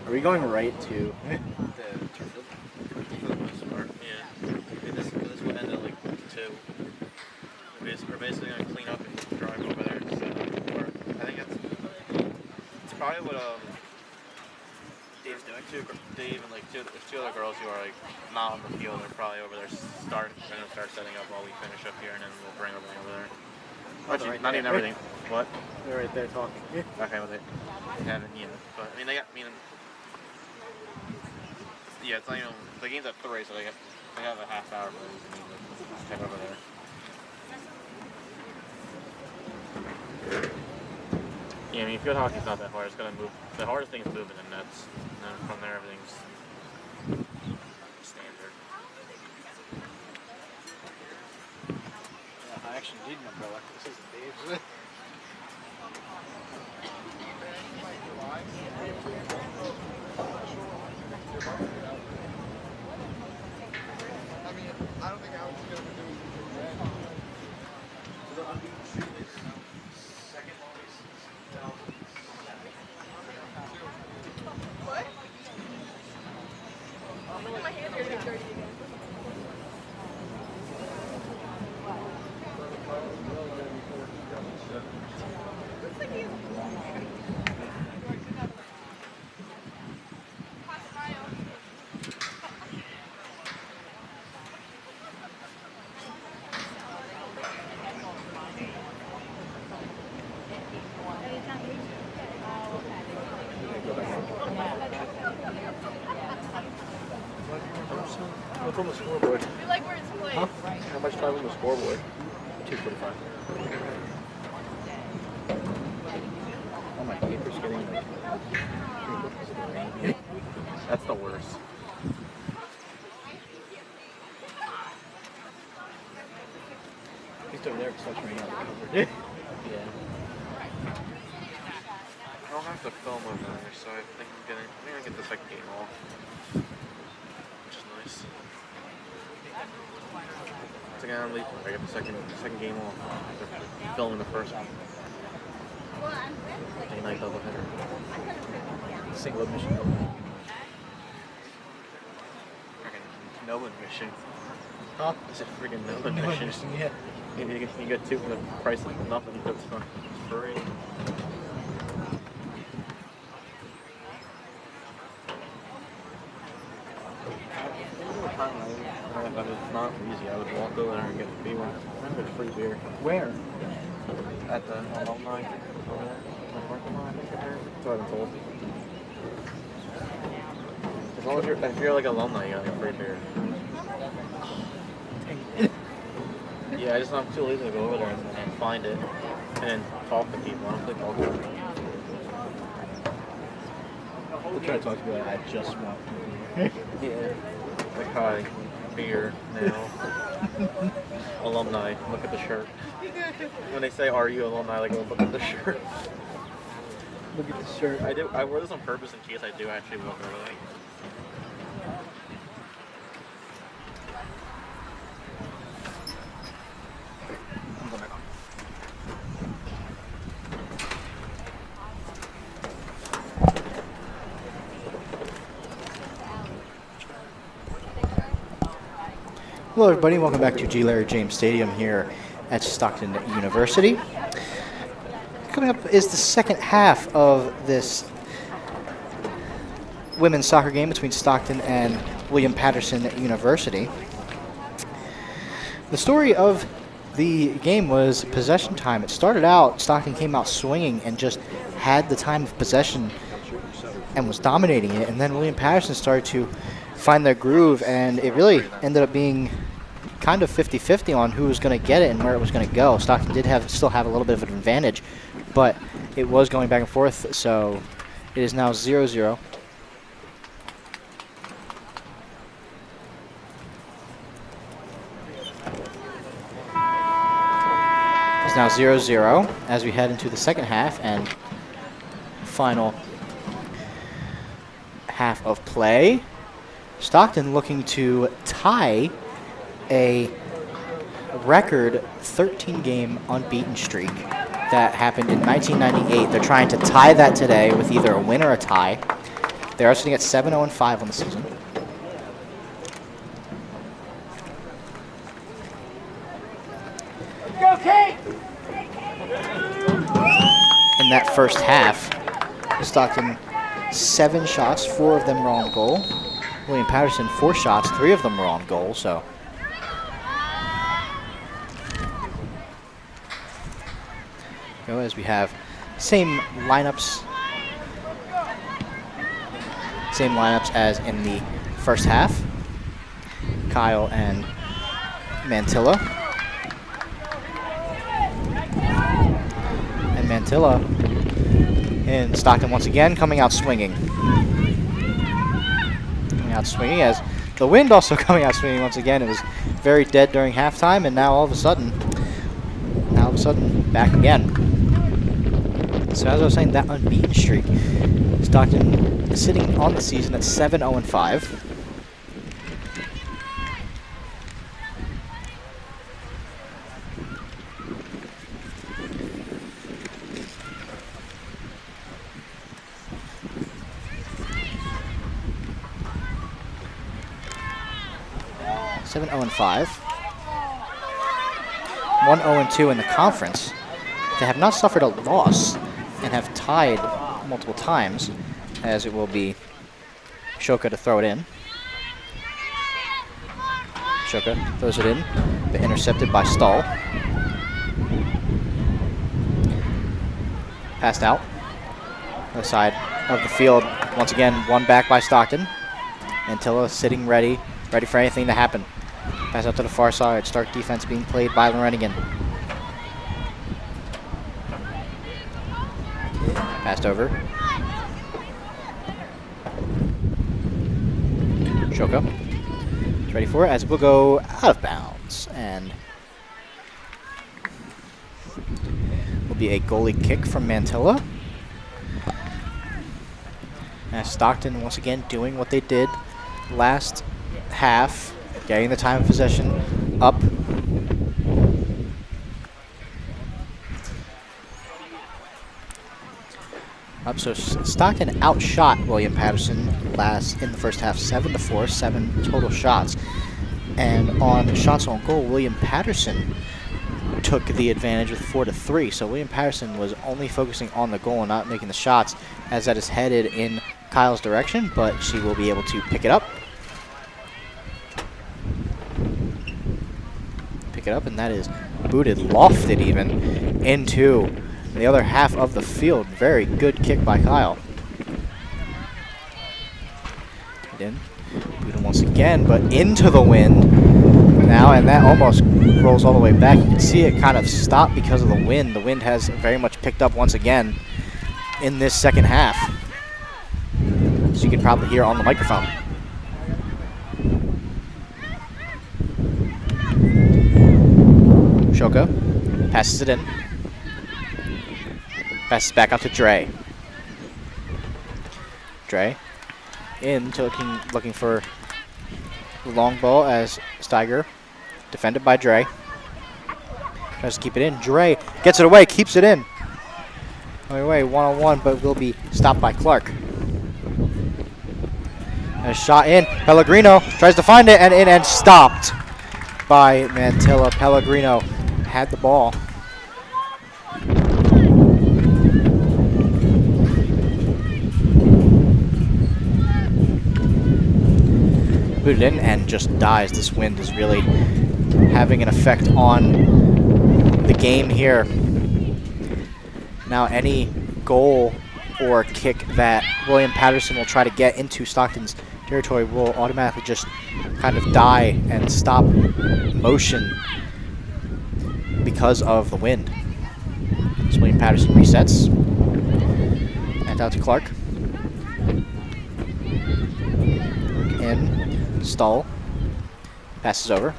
Are we going right to the turf field? For the most part, yeah. I mean, this would end at like 2. We're basically going to clean up and drive over there and set up. Or I think it's probably what Dave's doing. Dave and like there's 2 other girls who are like not on the field. They're probably over there they're going to start setting up while we finish up here, and then we'll bring everything over there. Actually, right not there. even everything. What? They're right there talking. Okay with it. Haven't yet, but I mean yeah, it's not even the game's at 3, so they have a half hour before we can just head over there. Yeah, I mean field hockey's not that hard. It's gonna move. The hardest thing is moving the nets, and then from there everything's standard. Yeah, I actually need an umbrella. This isn't Dave's. What's on the scoreboard? We like where it's played. Huh? How much time on the scoreboard? 2:45. Oh, my paper's getting like... That's the worst. He's over there because that's raining out. Yeah. I don't have to film over there. get the second game off, which is nice. Once again, I'm leaving. I get the second game off after filming the first one. Day night doubleheader. Single admission doubleheader. Freaking no admission. Huh? I said freaking no admission. Yeah. You get two for the price of nothing. That's free. If I was not easy, I would walk over there and get a beer. I get a free beer. Where? At the alumni over there. My parking lot, I think I heard. That's what I've been told. As long as if you're like alumni, you gotta get free beer. Yeah, I'm too lazy to go over there and find it and then talk to people. I don't think talk to people. We'll try to talk to you like I just want Yeah. Like, hi, beer now. Alumni, look at the shirt. When they say, are you alumni, like, oh, look at the shirt. Look at the shirt. I wore this on purpose in case I do actually walk over there. Hello everybody, welcome back to G. Larry James Stadium here at Stockton University. Coming up is the second half of this women's soccer game between Stockton and William Paterson University. The story of the game was possession time. It started out, Stockton came out swinging and just had the time of possession and was dominating it, and then William Paterson started to find their groove, and it really ended up being kind of 50-50 on who was going to get it and where it was going to go. Stockton did still have a little bit of an advantage, but it was going back and forth, so it is now 0-0. It's now 0-0 as we head into the second half and final half of play. Stockton looking to tie a record 13-game unbeaten streak that happened in 1998. They're trying to tie that today with either a win or a tie. They are sitting at 7-0-5 on the season. In that first half, Stockton 7 shots, 4 of them were on goal. William Paterson 4 shots, 3 of them were on goal, so. As we have same lineups as in the first half. Kyle and Mantilla. And Mantilla in Stockton once again coming out swinging. As the wind also coming out swinging once again. It was very dead during halftime, and now all of a sudden back again. So as I was saying, that unbeaten streak, Stockton is sitting on the season at 7-0-5. Seven 0-5. 1-0-2 in the conference. They have not suffered a loss and have tied multiple times, as it will be Shoka to throw it in. Shoka throws it in, but intercepted by Stahl. Passed out. Other side of the field, once again, one back by Stockton. Mantilla sitting ready for anything to happen. Pass out to the far side, start defense being played by Lorenigan. Passed over. Shoka is ready for it as it will go out of bounds. And will be a goalie kick from Mantilla. As Stockton once again doing what they did last half, getting the time of possession up. So Stockton outshot William Paterson in the first half, 7-4, 7 total shots. And on shots on goal, William Paterson took the advantage with 4-3. So William Paterson was only focusing on the goal and not making the shots, as that is headed in Kyle's direction, but she will be able to pick it up. And that is booted, lofted even, into the other half of the field. Very good kick by Kyle. In, booted once again, but into the wind now, and that almost rolls all the way back. You can see it kind of stop because of the wind. The wind has very much picked up once again in this second half, as you can probably hear on the microphone. Shoka passes it in. Passes back out to Dre. Dre into looking for the long ball as Steiger, defended by Dre. Tries to keep it in. Dre gets it away, keeps it in. Away, one-on-one, but will be stopped by Clark. A shot in. Pellegrino tries to find it and in and stopped by Mantilla. Pellegrino had the ball. Booted in and just dies. This wind is really having an effect on the game here. Now any goal or kick that William Paterson will try to get into Stockton's territory will automatically just kind of die and stop motion because of the wind. So William Paterson resets. And out to Clark. In. Stall. Passes over.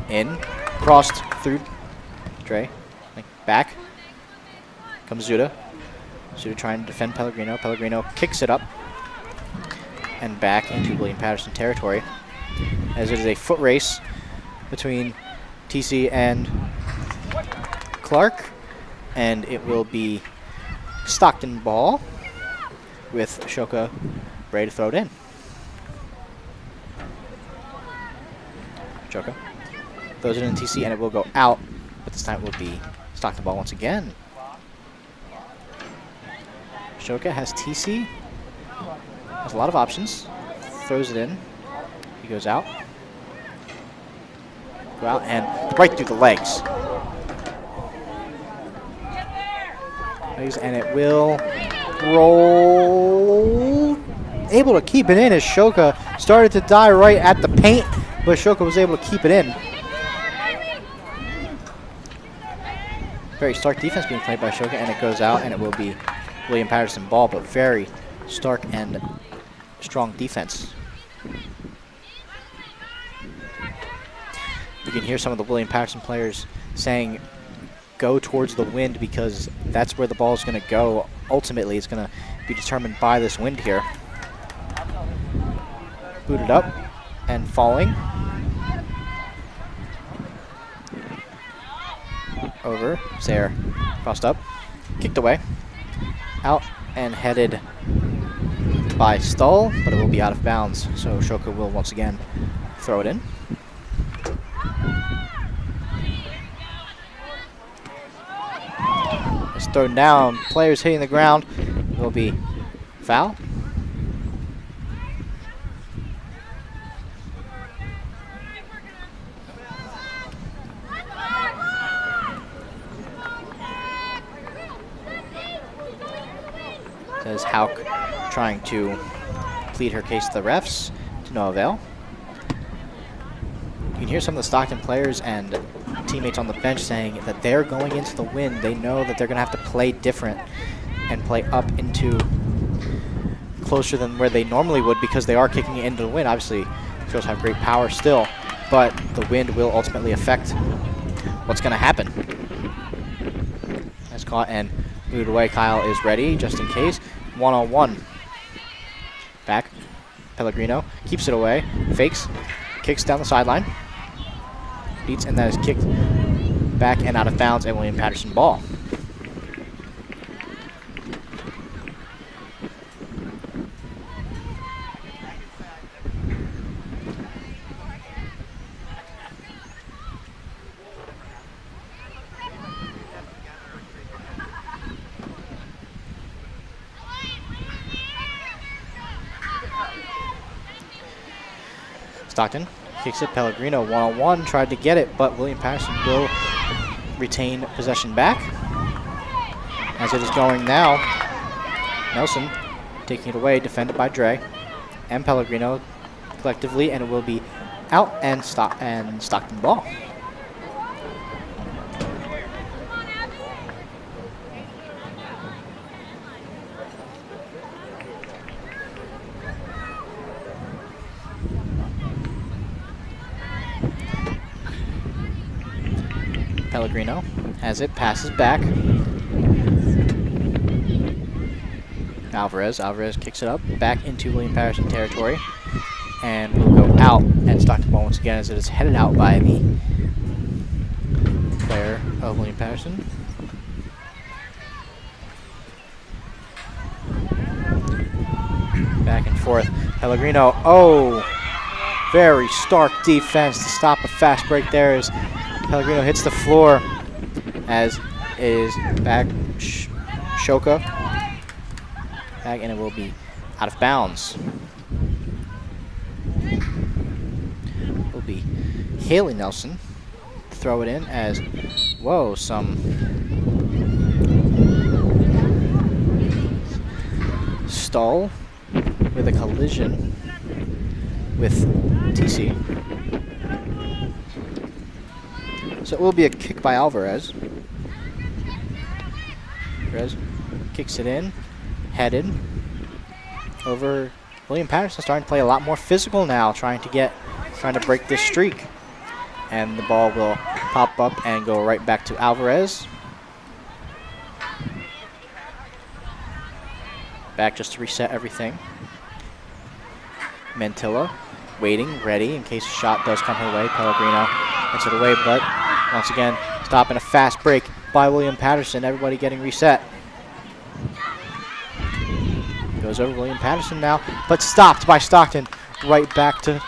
In. Crossed through Dre. Back. Comes Zuda. Zuda trying to defend Pellegrino. Pellegrino kicks it up. And back into William Paterson territory. As it is a foot race between TC and Clark, and it will be Stockton ball with Shoka ready to throw it in. Shoka throws it in TC and it will go out, but this time it will be Stockton ball once again. Shoka has TC, has a lot of options, throws it in, he goes out. Go out and right through the legs. And it will roll. Able to keep it in as Shoka started to die right at the paint, but Shoka was able to keep it in. Very stark defense being played by Shoka, and it goes out, and it will be William Paterson ball, but very stark and strong defense. You can hear some of the William Paterson players saying, go towards the wind, because that's where the ball is going to go. Ultimately, it's going to be determined by this wind here. Booted up and falling. Over. Sayre crossed up. Kicked away. Out and headed by Stull, but it will be out of bounds. So Shoka will once again throw it in. It's thrown down. Players hitting the ground. It will be foul. Says Hauk trying to plead her case to the refs, to no avail. You can hear some of the Stockton players and teammates on the bench saying that they're going into the wind. They know that they're going to have to play different and play up into closer than where they normally would, because they are kicking it into the wind. Obviously, girls have great power still, but the wind will ultimately affect what's going to happen. That's caught and moved away. Kyle is ready just in case. One-on-one. Back. Pellegrino keeps it away. Fakes. Kicks down the sideline. Beats, and that is kicked back and out of bounds, and William Paterson ball. Stockton kicks it. Pellegrino one-on-one, tried to get it, but William Paterson will retain possession back. As it is going now, Nelson taking it away, defended by Dre and Pellegrino collectively, and it will be out and Stockton ball. Pellegrino has it, passes back. Alvarez kicks it up, back into William Paterson territory, and will go out and Stockton ball once again as it is headed out by the player of William Paterson. Back and forth. Pellegrino, very stark defense to stop a fast break there as Pellegrino hits the floor, as is back Shoka. Back, and it will be out of bounds. Will be Haley Nelson. Throw it in as, some stall with a collision with TC. So it will be a kick by Alvarez. Alvarez kicks it in, headed over. William Paterson starting to play a lot more physical now, trying to break this streak. And the ball will pop up and go right back to Alvarez. Back just to reset everything. Mantilla waiting, ready in case a shot does come her way. Pellegrino hits it away, but once again, stopping a fast break by William Paterson. Everybody getting reset. Goes over William Paterson now, but stopped by Stockton. Right back to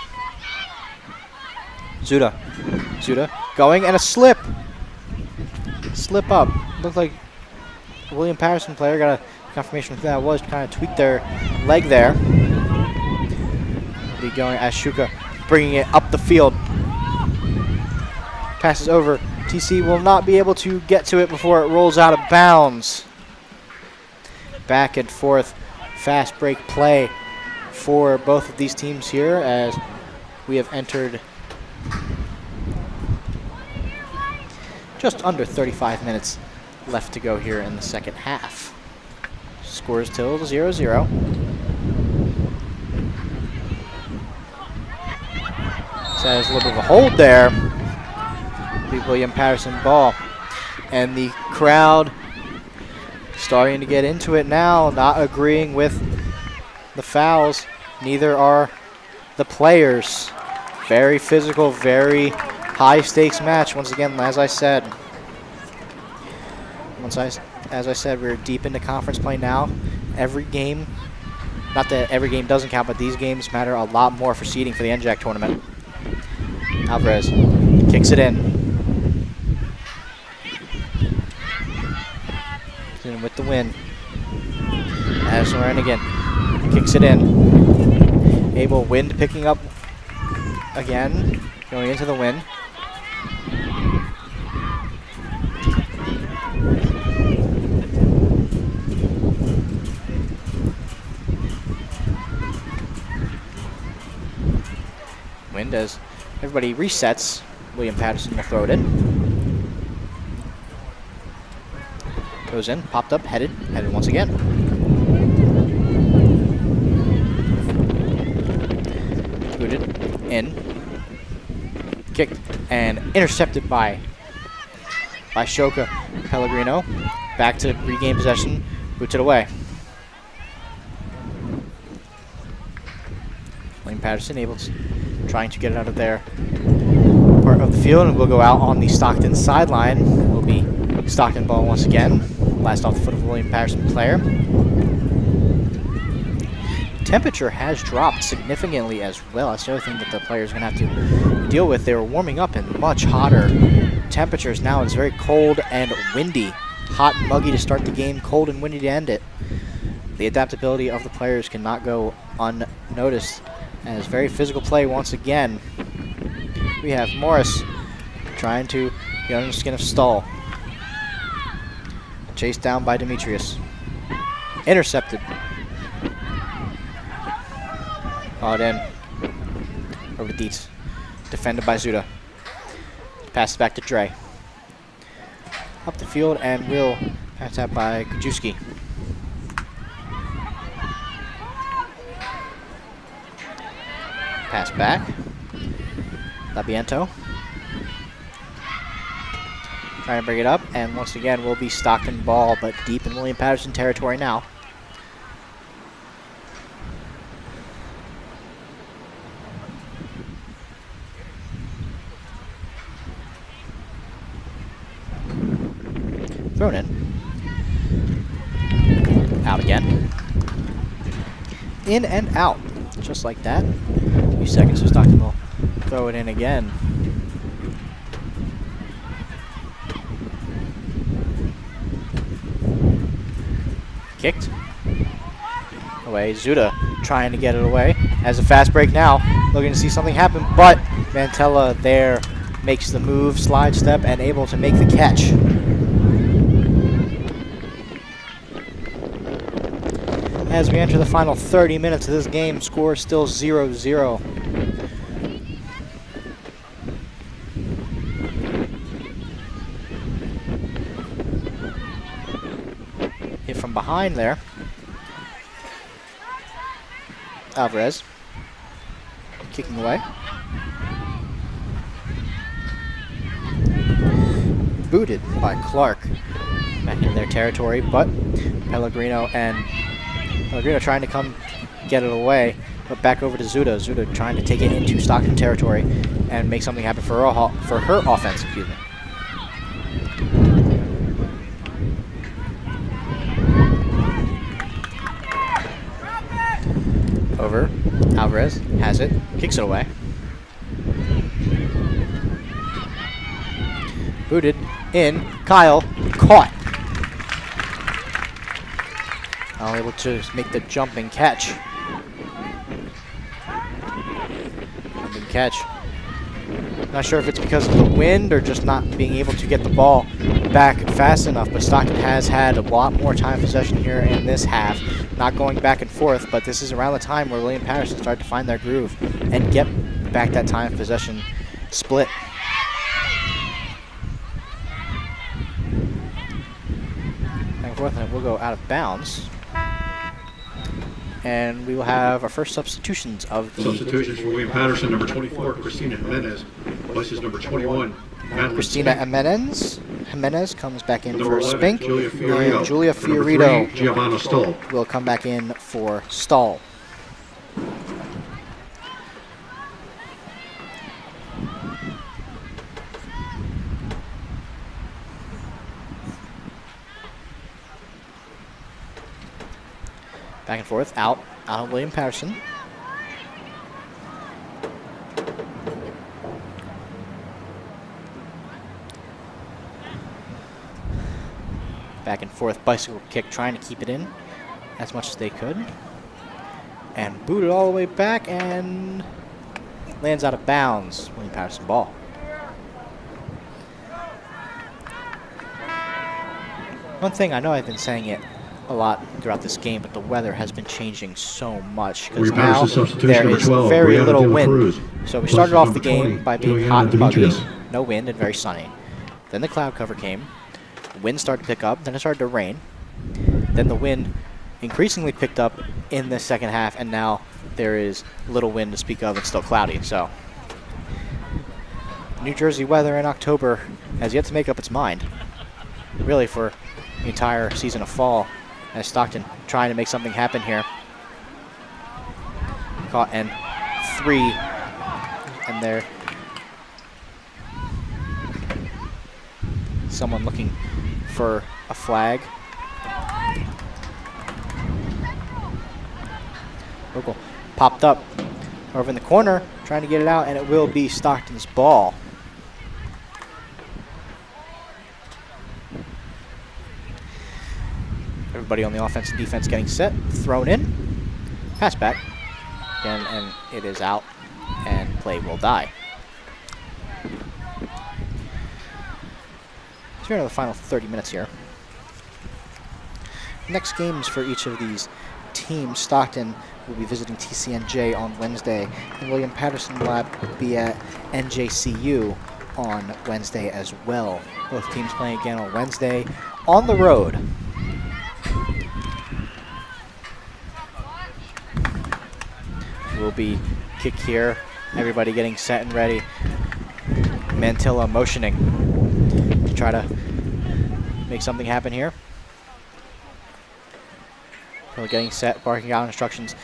Zuda. Zuda going, and a slip. Slip up. Looked like William Paterson player got a confirmation of that was, kind of tweaked their leg there. Be going as Shuka bringing it up the field. Passes over. TC will not be able to get to it before it rolls out of bounds. Back and forth. Fast break play for both of these teams here as we have entered just under 35 minutes left to go here in the second half. Scores till 0-0. So there's a little bit of a hold there. The William Paterson ball. And the crowd starting to get into it now, not agreeing with the fouls. Neither are the players. Very physical, very high stakes match. Once again, as I said, we're deep into conference play now. Every game, not that every game doesn't count, but these games matter a lot more for seeding for the NJAC tournament. Alvarez kicks it in. With the win. As Lorraine kicks it in. Abel, Wind picking up again, going into the win. Wind as everybody resets. William Paterson will throw it in. Goes in, popped up, headed once again. Booted in, kicked and intercepted by Shoka. Pellegrino back to regain possession, boots it away. William Paterson trying to get it out of their part of the field, and we'll go out on the Stockton sideline. Will be Stockton ball once again. Last off the foot of a William Paterson player. Temperature has dropped significantly as well. That's the other thing that the players are going to have to deal with. They were warming up in much hotter temperatures. Now it's very cold and windy. Hot and muggy to start the game, cold and windy to end it. The adaptability of the players cannot go unnoticed. As very physical play once again. We have Morris trying to get under the skin of Stahl. Chased down by Demetrius. Intercepted. Caught in. Over to Dietz. Defended by Zuda. Passes back to Dre. Up the field and will pass that by Kajewski. Pass back. Labiento. Trying to bring it up, and once again will be Stockton ball, but deep in William Paterson territory now. Thrown in. Out again. In and out. Just like that. A few seconds, so Stockton will throw it in again. Kicked. Away. Zuda trying to get it away. Has a fast break now. Looking to see something happen, but Mantella there makes the move, slide step, and able to make the catch. As we enter the final 30 minutes of this game, score still 0-0. Hit from behind there. Alvarez kicking away. Booted by Clark. Back in their territory, but Pellegrino trying to come get it away, but back over to Zuda. Zuda trying to take it into Stockton territory and make something happen for her offense. Excuse me. Over. Alvarez has it. Kicks it away. Booted in. Kyle caught. Able to make the jumping catch. Jumping catch. Not sure if it's because of the wind or just not being able to get the ball back fast enough, but Stockton has had a lot more time possession here in this half. Not going back and forth, but this is around the time where William Paterson started to find their groove and get back that time of possession split. Back and forth, and it will go out of bounds. And we will have our first substitutions of the... Substitutions for William Paterson, number 24, Christina Jimenez. Vices number 21, Madeline Christina Jimenez comes back in for Spink. Julia Fiorito. And Julia Fiorito 3, Giovanna Stoll. will come back in for Stahl. Back and forth, out on William Paterson. Back and forth, bicycle kick, trying to keep it in as much as they could. And booted all the way back and lands out of bounds. William Paterson ball. One thing, I know I've been saying it a lot throughout this game, but the weather has been changing so much because now there is very little wind. So we started off the game by being hot and muggy, no wind and very sunny. Then the cloud cover came, the wind started to pick up, then it started to rain. Then the wind increasingly picked up in the second half, and now there is little wind to speak of and still cloudy. So New Jersey weather in October has yet to make up its mind, really, for the entire season of fall. As Stockton trying to make something happen here. Caught and 3. And there, someone looking for a flag. Vogel popped up over in the corner, trying to get it out, and it will be Stockton's ball. Everybody on the offense and defense getting set, thrown in, pass back, again, and it is out, and play will die. So we're into the final 30 minutes here. Next games for each of these teams. Stockton will be visiting TCNJ on Wednesday, and William Paterson will be at NJCU on Wednesday as well. Both teams playing again on Wednesday on the road. Will be kick here. Everybody getting set and ready. Mantilla motioning to try to make something happen here. So getting set, barking out instructions.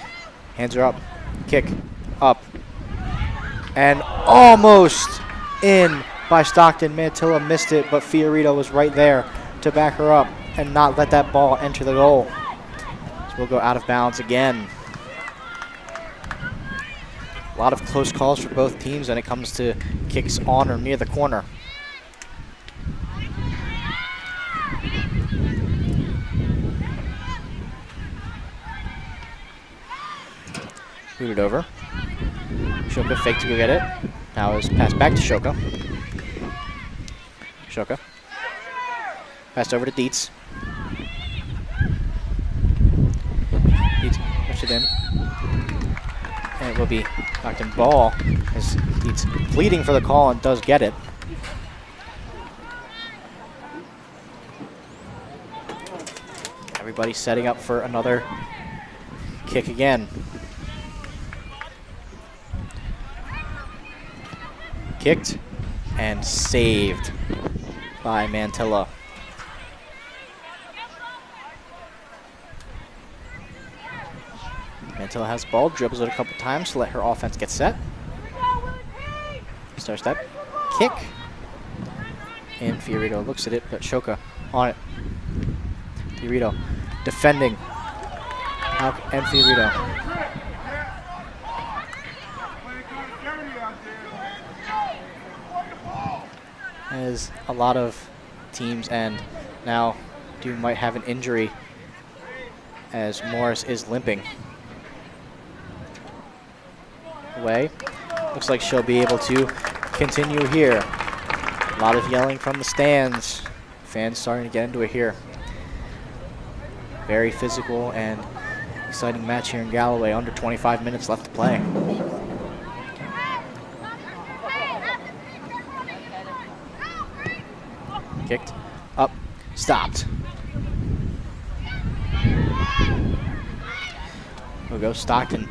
Hands are up. Kick up. And almost in by Stockton. Mantilla missed it, but Fiorito was right there to back her up and not let that ball enter the goal. So we'll go out of bounds again. A lot of close calls for both teams when it comes to kicks on or near the corner. Booted over. Shoka fake to go get it. Now is passed back to Shoka. Shoka. Passed over to Dietz. Dietz pushed it in. And it will be Stockton ball as Dietz pleading for the call and does get it. Everybody setting up for another kick again. Kicked and saved by Mantilla. Mantilla has the ball, dribbles it a couple times to let her offense get set. Star step, kick. And Fiorito looks at it, but Shoka on it. Fiorito defending. And Fiorito. As a lot of teams, and now Duke might have an injury as Morris is limping away. Looks like she'll be able to continue here. A lot of yelling from the stands. Fans starting to get into it here. Very physical and exciting match here in Galloway. Under 25 minutes left to play. Kicked, up, stopped. We'll go Stockton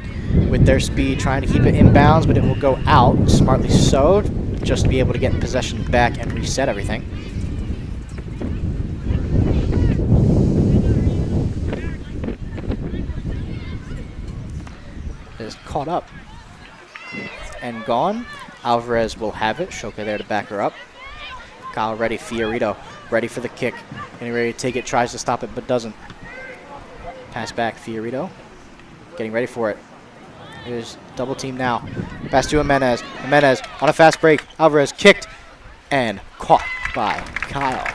with their speed, trying to keep it inbounds, but it will go out, smartly so, just to be able to get possession back and reset everything. It is caught up and gone. Alvarez will have it. Shoka there to back her up. Kyle ready, Fiorito ready for the kick. Getting ready to take it, tries to stop it, but doesn't. Pass back, Fiorito. Getting ready for it. Here's double team now. Pass to Jimenez. Jimenez on a fast break. Alvarez kicked and caught by Kyle.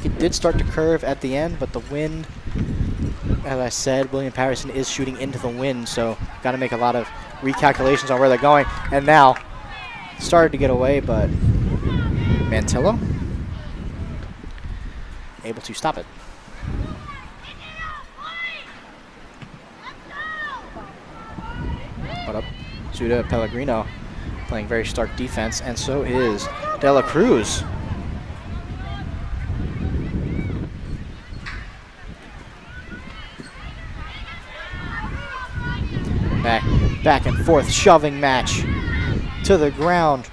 It did start to curve at the end, but the wind, as I said, William Paterson is shooting into the wind, so got to make a lot of recalculations on where they're going. And now, started to get away, but Mantilla able to stop it. Put up Zuda Pellegrino playing very stark defense, and so is De La Cruz. Back and forth shoving match. To the ground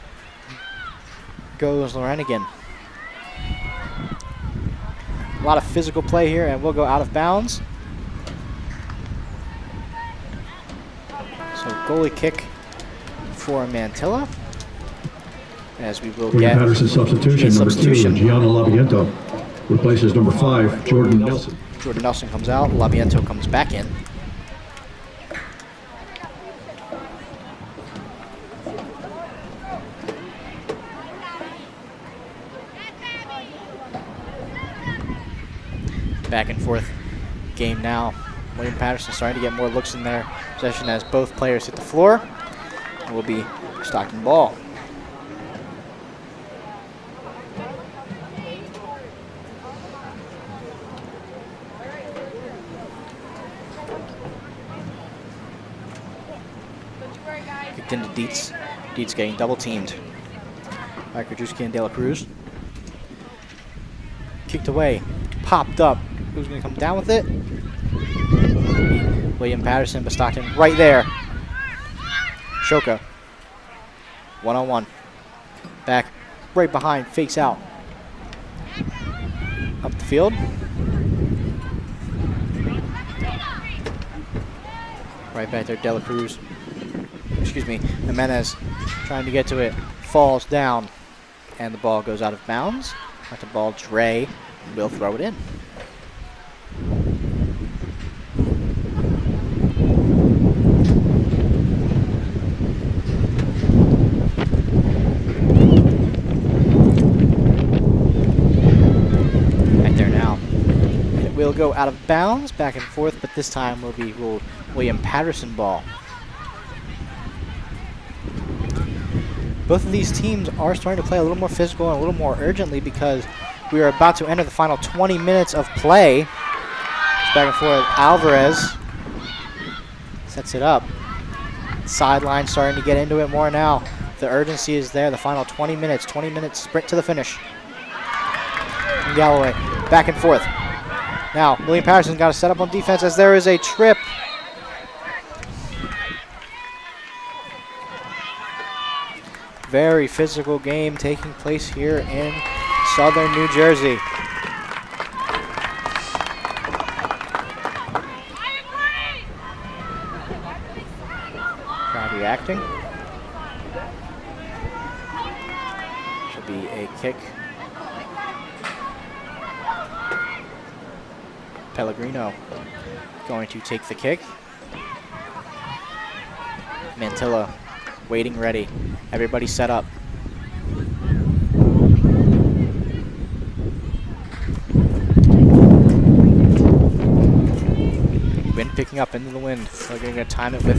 goes Lorenigan. A lot of physical play here, and we'll go out of bounds. So goalie kick for Mantilla. As we will William get Paterson substitution, number 2, Gianna Labiento. Replaces number 5, Jordan Nelson. Jordan Nelson comes out. Labiento comes back in. Back and forth game now. William Paterson starting to get more looks in their possession as both players hit the floor. It will be Stockton ball. Kicked into Dietz. Dietz getting double teamed by Krajewski and De La Cruz. Kicked away. Popped up. Who's going to come down with it? William Paterson, but Stockton right there. Shoka. One-on-one. Back. Right behind. Fakes out. Up the field. Right back there, De La Cruz. Excuse me. Jimenez trying to get to it. Falls down. And the ball goes out of bounds. At the ball, Dre will throw it in. Right there now. It will go out of bounds, back and forth, but this time will be ruled William Paterson ball. Both of these teams are starting to play a little more physical and a little more urgently because we are about to enter the final 20 minutes of play. It's back and forth. Alvarez sets it up. Sideline starting to get into it more now. The urgency is there. The final 20 minutes sprint to the finish. And Galloway back and forth. Now, William Paterson's got to set up on defense as there is a trip. Very physical game taking place here in Southern New Jersey. Crowd reacting. Should be a kick. Pellegrino going to take the kick. Mantilla waiting ready. Everybody set up. Wind picking up into the wind. We're going to time it with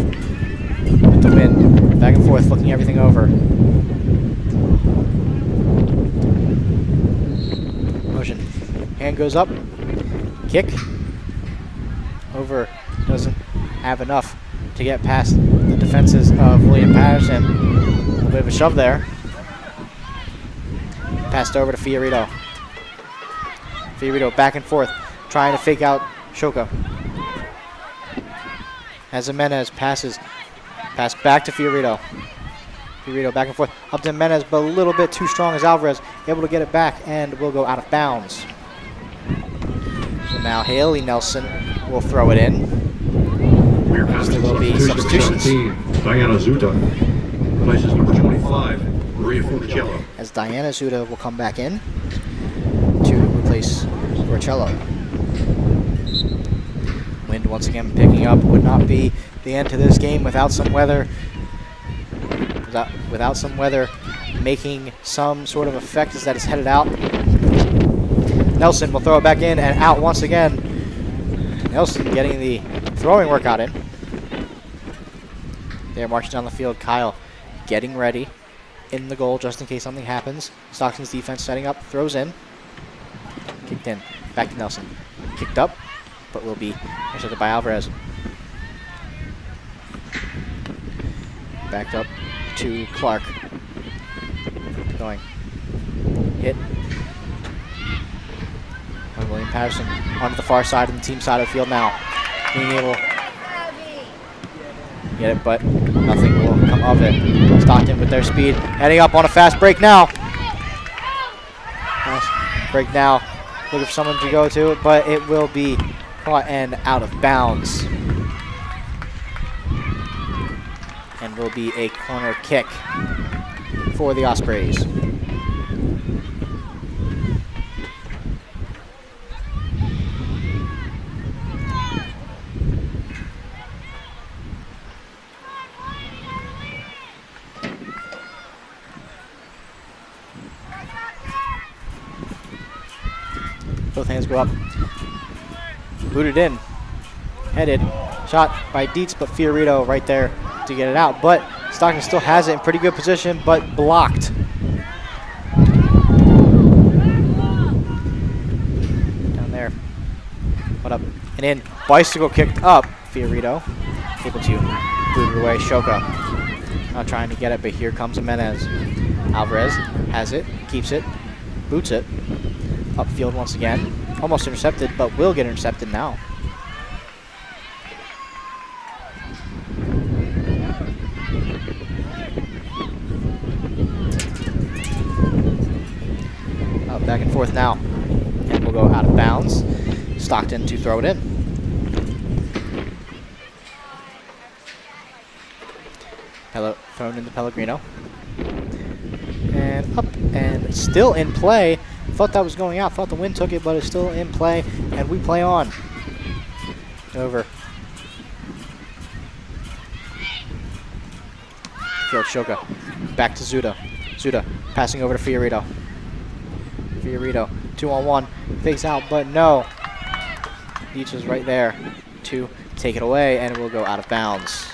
the wind. Back and forth, looking everything over. Motion. Hand goes up. Kick. Over. Doesn't have enough to get past the defenses of William Paterson. A little bit of a shove there. Passed over to Fiorito. Fiorito back and forth, trying to fake out Shoka. As Jimenez passes. Pass back to Fiorito. Fiorito back and forth. Up to Jimenez, but a little bit too strong as Alvarez. Able to get it back and will go out of bounds. So now Haley Nelson will throw it in. There will be substitutions. Diana Zuta replaces number 25, Maria Funicello. As Diana Zuta will come back in to replace Funicello. Wind once again picking up. Would not be the end to this game without some weather. Without some weather making some sort of effect as that is headed out. Nelson will throw it back in and out once again. Nelson getting the throwing workout in. They're marching down the field. Kyle getting ready in the goal just in case something happens. Stockton's defense setting up, throws in. Kicked in. Back to Nelson. Kicked up, but will be intercepted by Alvarez. Backed up to Clark. Going. Hit. And William Paterson onto the far side and the team side of the field now. Being able to get it, but nothing will come of it. Stockton with their speed, heading up on a fast break now. Fast break now. Looking for someone to go to, but it will be caught and out of bounds. and will be a corner kick for the Ospreys. Both hands go up. Booted in. Headed. Shot by Dietz, but Fiorito right there to get it out. But Stockton still has it in pretty good position, but blocked. Down there. What up? And in. Bicycle kicked up. Fiorito. Able to boot it away. Shoka. Not trying to get it, but here comes Jimenez. Alvarez has it. Keeps it. Boots it. Upfield once again. Almost intercepted, but will get intercepted now. Back and forth now. And we'll go out of bounds. Stockton to throw it in. Thrown into Pellegrino. And up and still in play. Thought that was going out. Thought the wind took it, but it's still in play. And we play on. Over. Field Shoka. Back to Zuda. Zuda passing over to Fiorito. Fiorito, 2-on-1, fakes out, but no. Beach is right there to take it away, and it will go out of bounds.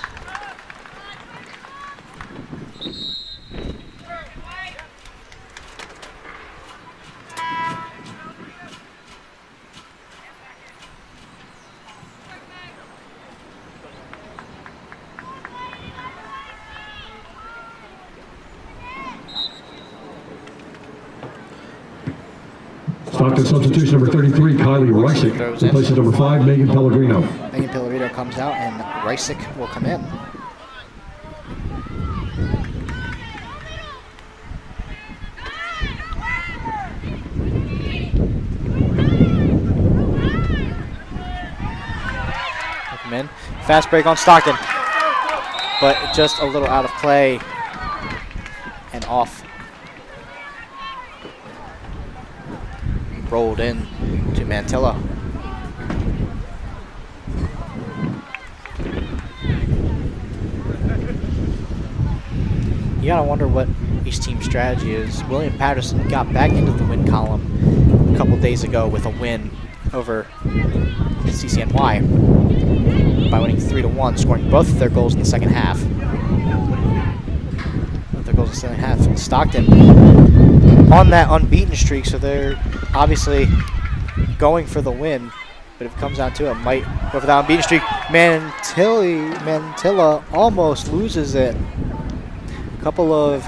Stockton substitution number 33, Kylie Reisick, replaces number 5, Megan Pellegrino. Megan Pellegrino comes out, and Reisick will come in. Come in. Fast break on Stockton, but just a little out of play and off. Rolled in to Mantilla. You gotta wonder what each team's strategy is. William Paterson got back into the win column a couple days ago with a win over CCNY by winning 3-1, scoring both of their goals in the second half. Stockton on that unbeaten streak, so they're obviously going for the win, but if it comes down to it, might go for that unbeaten streak. Mantilla almost loses it. A couple of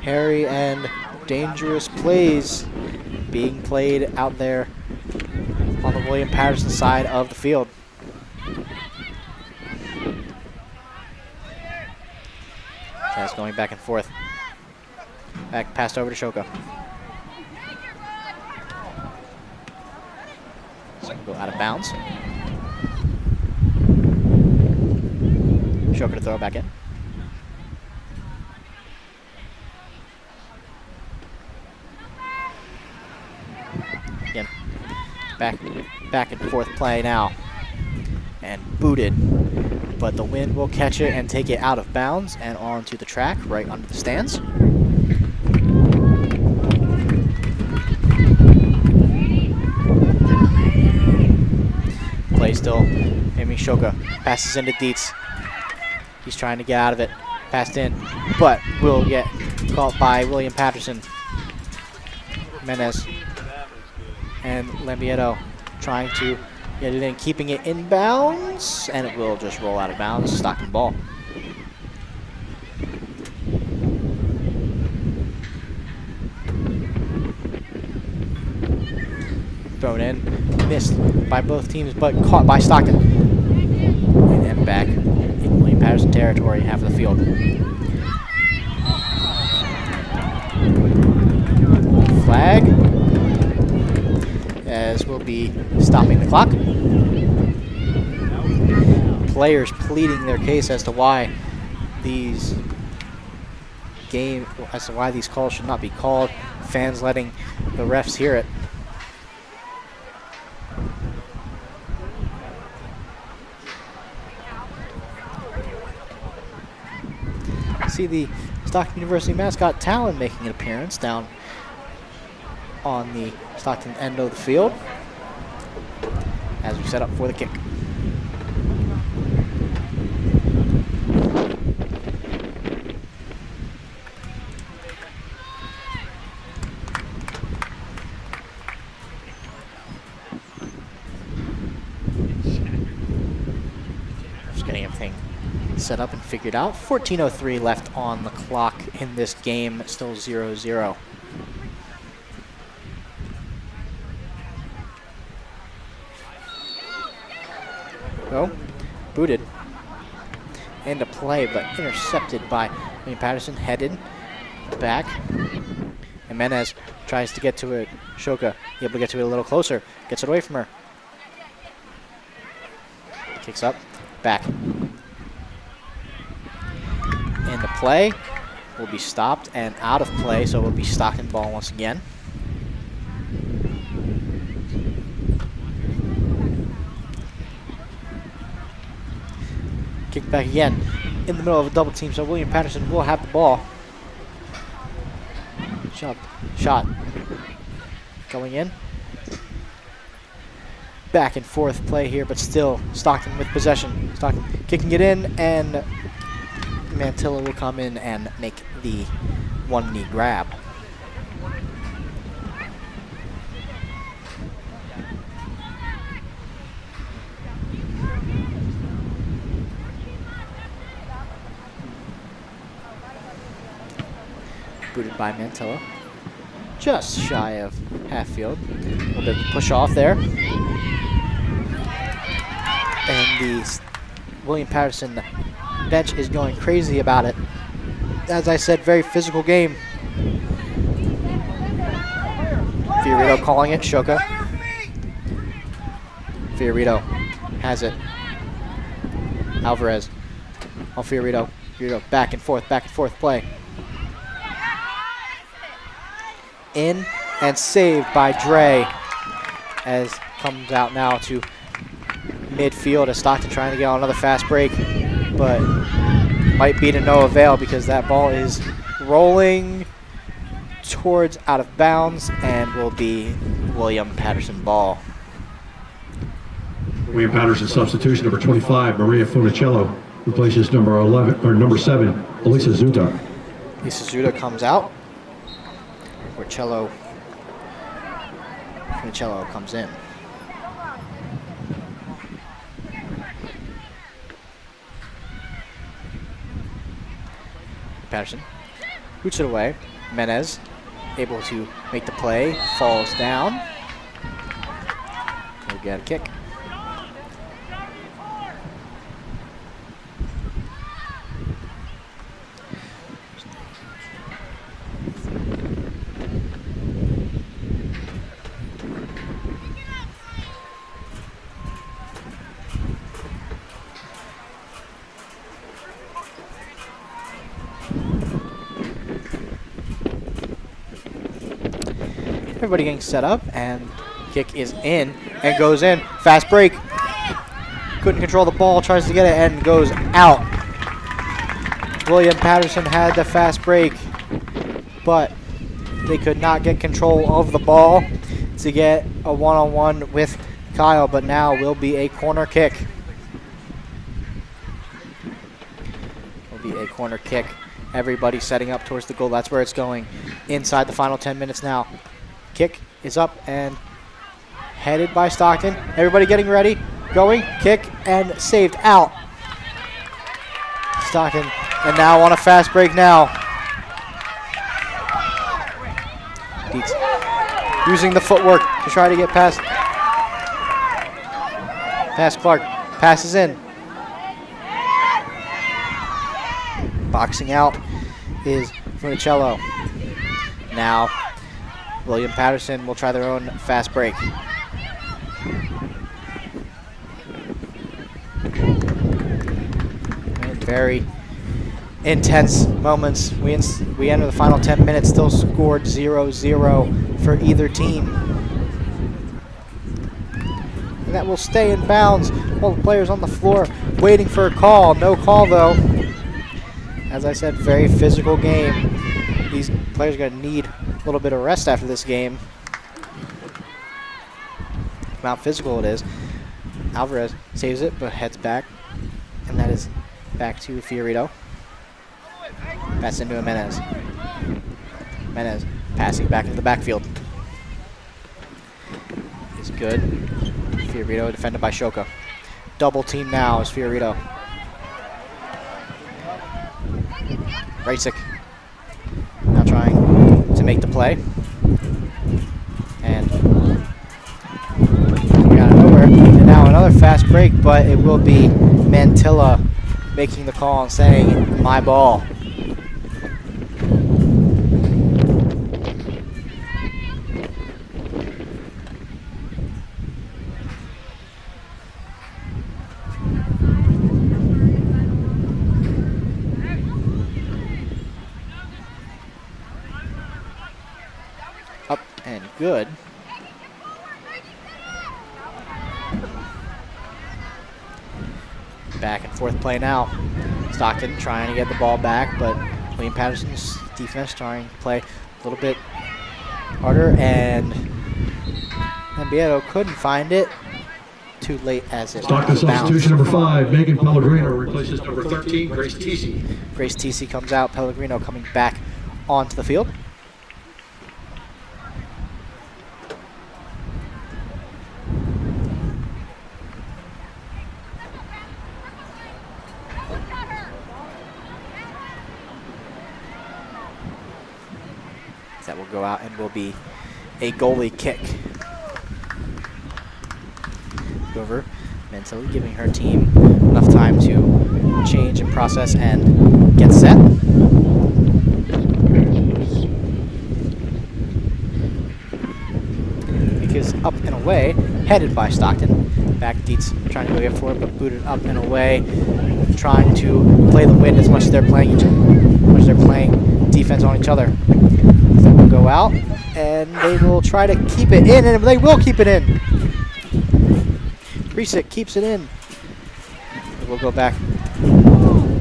hairy and dangerous plays being played out there on the William Paterson side of the field. That's going back and forth. Back passed over to Shoka. Go out of bounds. Shoka to throw it back in. Again, back and forth play now. And booted. But the wind will catch it and take it out of bounds and onto the track right under the stands. Play still. Amy Shoka passes into Dietz. He's trying to get out of it. Passed in, but will get caught by William Paterson. Menez and Lambietto trying to get it in, keeping it in bounds, and it will just roll out of bounds. Stockton ball. Thrown in, missed by both teams, but caught by Stockton. And back in William Paterson territory, half of the field. Flag, as we'll be stopping the clock. Players pleading their case as to why these as to why these calls should not be called. Fans letting the refs hear it. See the Stockton University mascot Talon making an appearance down on the Stockton end of the field as we set up for the kick. Just getting everything set up and figured out. 14:03 left on the clock in this game, still 0-0. Oh, booted into play, but intercepted by William Paterson, headed back. And Menez tries to get to it. Shoka able to get to it a little closer, gets it away from her. Kicks up, back. Into play, will be stopped and out of play, so it will be Stockton ball once again. Kick back again in the middle of a double team, so William Paterson will have the ball. Shot going in. Back and forth play here, but still Stockton with possession. Stockton kicking it in, and Mantilla will come in and make the one-knee grab. Booted by Mantilla. Just shy of half field. A little bit of push off there. And the William Paterson bench is going crazy about it. As I said, very physical game. Fiorito calling it, Shoka. Fiorito has it. Alvarez on Fiorito. Fiorito back and forth play. In and saved by Dre, as comes out now to midfield as Stockton trying to get on another fast break, but might be to no avail because that ball is rolling towards out of bounds and will be William Paterson ball. William Paterson substitution, number 25, Maria Funicello, replaces number 7, Elisa Zuta. Elisa Zuta comes out. Funicello comes in. Paterson boots it away. Menez able to make the play, falls down. We'll get a kick. Everybody getting set up, and kick is in and goes in. Fast break. Couldn't control the ball, tries to get it and goes out. William Paterson had the fast break, but they could not get control of the ball to get a one-on-one with Kyle, but now will be a corner kick. Will be a corner kick. Everybody setting up towards the goal. That's where it's going. Inside the final 10 minutes now. Kick is up and headed by Stockton. Everybody getting ready, going, kick, and saved out. Stockton, and now on a fast break now. Dietz using the footwork to try to get past Clark. Passes in. Boxing out is Funicello. Now William Paterson will try their own fast break. And very intense moments. We enter the final 10 minutes, still scored 0-0 for either team. And that will stay in bounds while the players on the floor waiting for a call. No call though. As I said, very physical game. These players are going to need a little bit of rest after this game. How physical it is. Alvarez saves it, but heads back. And that is back to Fiorito. Pass into Menez. Menez passing back into the backfield. Is good. Fiorito defended by Shoka. Double team now is Fiorito. Racek now trying to make the play. And we got nowhere. And now another fast break, but it will be Mantilla making the call and saying, my ball. Up and good. Back and forth play now. Stockton trying to get the ball back, but William Paterson's defense trying to play a little bit harder, and Ambieto couldn't find it. Too late as it Stockton substitution number 5, Megan Pellegrino replaces number 13, Grace Tesey. Grace Tesey comes out, Pellegrino coming back onto the field. That will go out and will be a goalie kick. Over mentally giving her team enough time to change and process and get set. Because up and away, headed by Stockton. Back Dietz trying to go get for it, but booted up and away, trying to play the wind as much as they're playing defense on each other. That will go out, and they will try to keep it in, and they will keep it in. Resick keeps it in. We'll go back.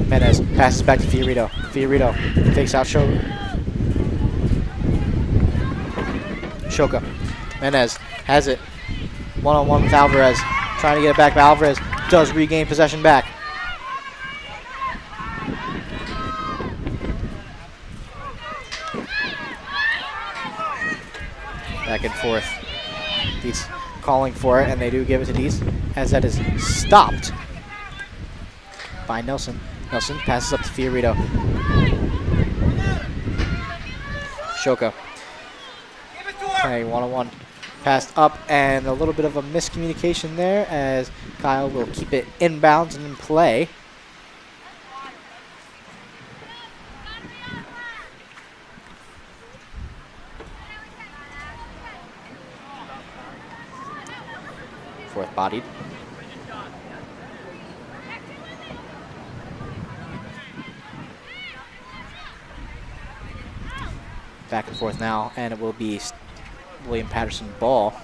Menez passes back to Fiorito. Fiorito fakes out Shoka. Menez has it. One-on-one with Alvarez. Trying to get it back, but Alvarez does regain possession back. Back and forth. Dietz calling for it, and they do give it to Dietz, as that is stopped by Nelson. Nelson passes up to Fiorito. Shoka playing one-on-one. Passed up, and a little bit of a miscommunication there, as Kyle will keep it inbounds and in play. Fourth bodied. Back and forth now, and it will be William Paterson ball.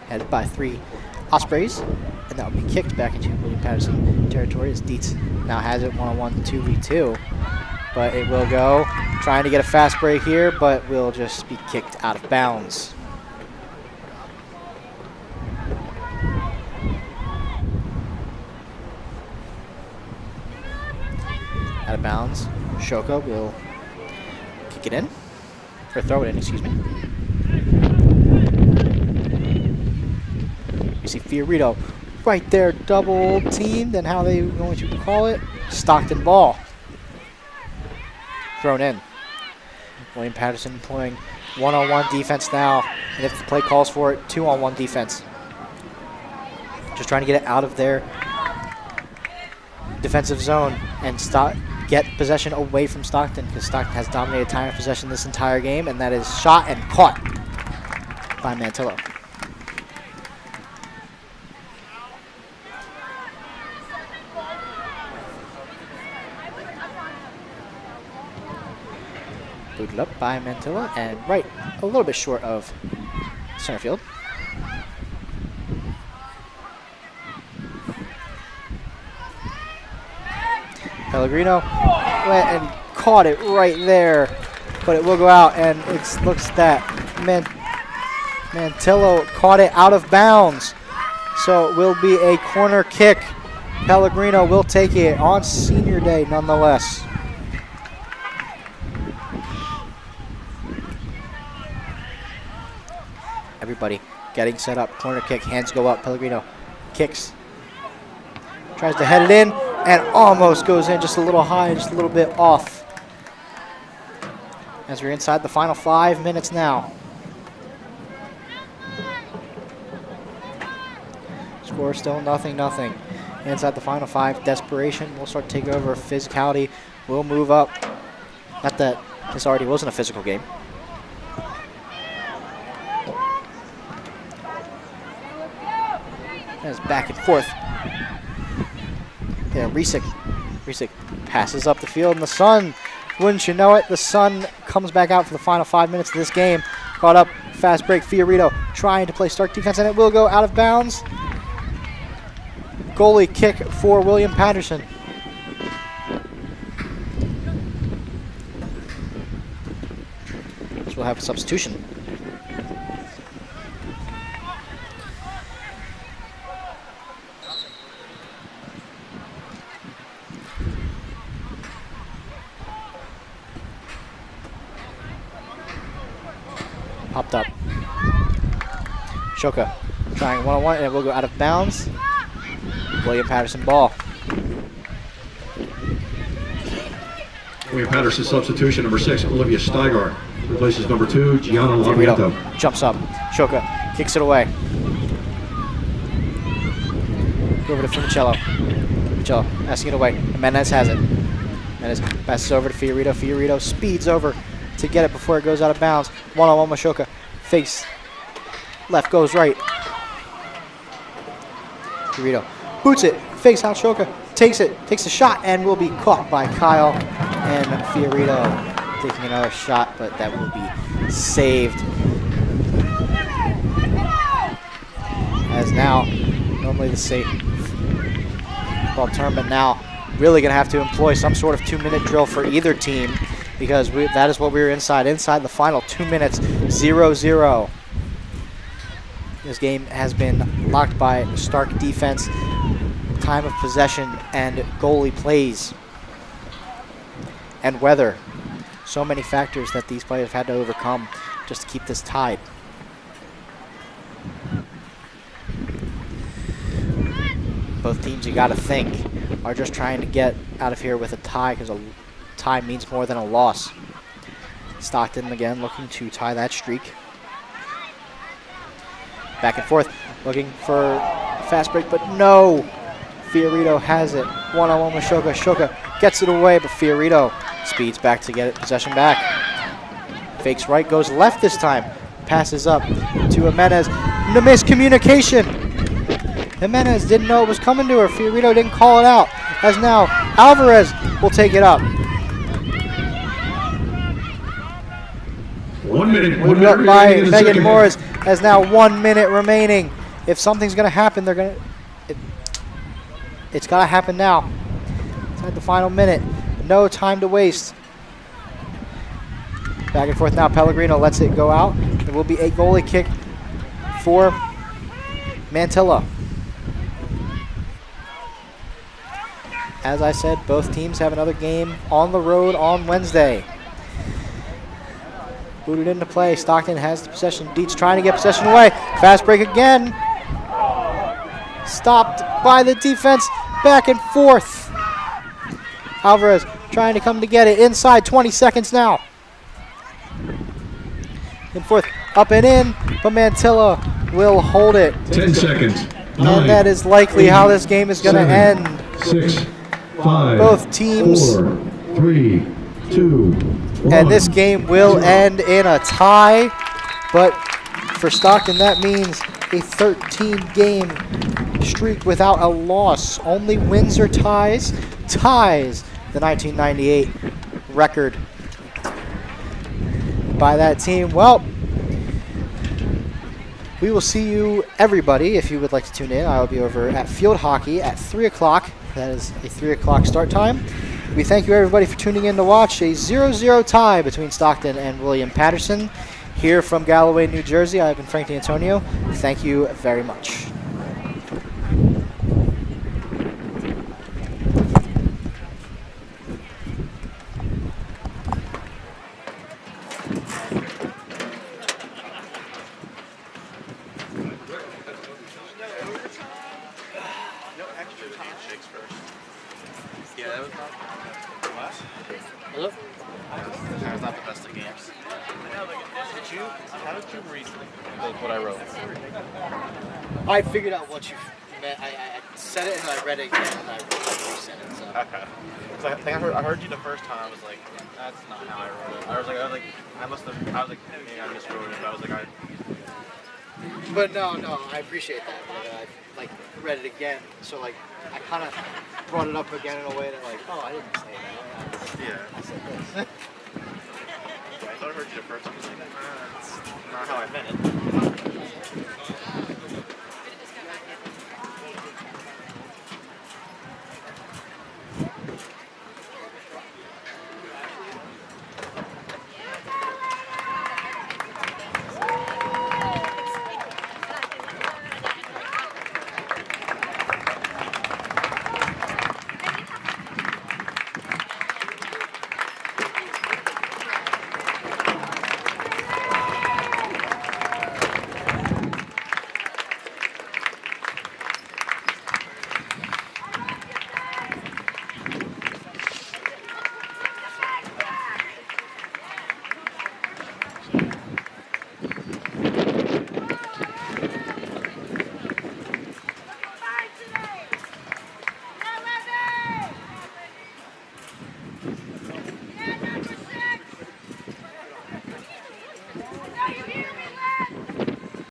Headed by 3 Ospreys, and that will be kicked back into William Paterson territory as Dietz now has it 1-on-1 2v2. But it will go, trying to get a fast break here, but will just be kicked out of bounds. Out of bounds. Shoka will kick it in, or throw it in, excuse me. You see Fiorito right there, double teamed, and how they going to call it? Stockton ball. Thrown in. William Paterson playing one-on-one defense now, and if the play calls for it, 2-on-1 defense. Just trying to get it out of their defensive zone and get possession away from Stockton, because Stockton has dominated time of possession this entire game, and that is shot and caught by Mantillo. Booted up by Mantillo, and right a little bit short of center field. Pellegrino went and caught it right there, but it will go out, and it looks that Mantillo caught it out of bounds. So it will be a corner kick. Pellegrino will take it on senior day nonetheless. Everybody getting set up. Corner kick, hands go up. Pellegrino kicks. Tries to head it in and almost goes in just a little high, just a little bit off. As we're inside the final 5 minutes now. Score still 0-0. Inside the final 5, desperation will start to take over. Physicality will move up. Not that this already wasn't a physical game. As back and forth. Yeah, Resick passes up the field, and the Sun, wouldn't you know it, the Sun comes back out for the final 5 minutes of this game. Caught up, fast break, Fiorito trying to play Stark defense, and it will go out of bounds. Goalie kick for William Paterson. So we'll have a substitution. Popped up. Shoka trying one-on-one, and it will go out of bounds. William Paterson ball. William Paterson substitution, number 6, Olivia Steigar. Replaces number 2, Gianna Laviento. Jumps up. Shoka kicks it away. Go over to Funicello. Funicello asking it away. And Menez has it. Menez passes over to Fiorito. Fiorito speeds over to get it before it goes out of bounds. One-on-one with Shoka. Fakes. Left goes right. Fiorito boots it. Fakes out Shoka. Takes it. Takes a shot and will be caught by Kyle. And Fiorito taking another shot, but that will be saved. As now, normally the safe ball term, but now really going to have to employ some sort of 2-minute drill for either team, because that is what we were inside the final 2 minutes, 0-0. This game has been locked by Stark defense, time of possession, and goalie plays, and weather. So many factors that these players have had to overcome just to keep this tied. Both teams, you got to think, are just trying to get out of here with a tie, because a tie means more than a loss. Stockton again looking to tie that streak. Back and forth, looking for fast break, but no. Fiorito has it. One-on-one with Shoka. Shoka gets it away, but Fiorito speeds back to get it possession back. Fakes right, goes left this time. Passes up to Jimenez. No miscommunication. Jimenez didn't know it was coming to her. Fiorito didn't call it out. As now Alvarez will take it up. 1 minute. Moved up by Megan Morris. As now 1 minute remaining. If something's going to happen, they're going to. It's got to happen now. It's at the final minute. No time to waste. Back and forth now. Pellegrino lets it go out. It will be a goalie kick for Mantillo. As I said, both teams have another game on the road on Wednesday. Booted into play. Stockton has the possession. Dietz trying to get possession away. Fast break again. Stopped by the defense. Back and forth. Alvarez trying to come to get it. Inside 20 seconds now. And forth. Up and in. But Mantillo will hold it. 10 seconds. 9, and that is likely 8, how this game is going to end. 6, 5, Both teams 4, 3, 2, 1. And this game will end in a tie, but for Stockton that means a 13-game streak without a loss. Only wins or ties the 1998 record by that team. Well, we will see you, everybody, if you would like to tune in. I will be over at Field Hockey at 3 o'clock. That is a 3 o'clock start time. We thank you, everybody, for tuning in to watch a 0-0 tie between Stockton and William Paterson. Here from Galloway, New Jersey, I've been Frank D'Antonio. Thank you very much. Yeah, that was not what? Hello? That was not the best of games. How did you read what I wrote? I figured out what you meant. I said it and I read it again and I resaid it. So. Okay. So I think I heard you the first time. I was like, that's not how I wrote it. I was like, I maybe I miswrote it, but I was like, But no, I appreciate that. But I read it again, so I kind of brought it up again in a way that oh, I didn't say that. yeah. I said this. Yeah, I thought I heard you the first time. I was like, that's not how I meant it.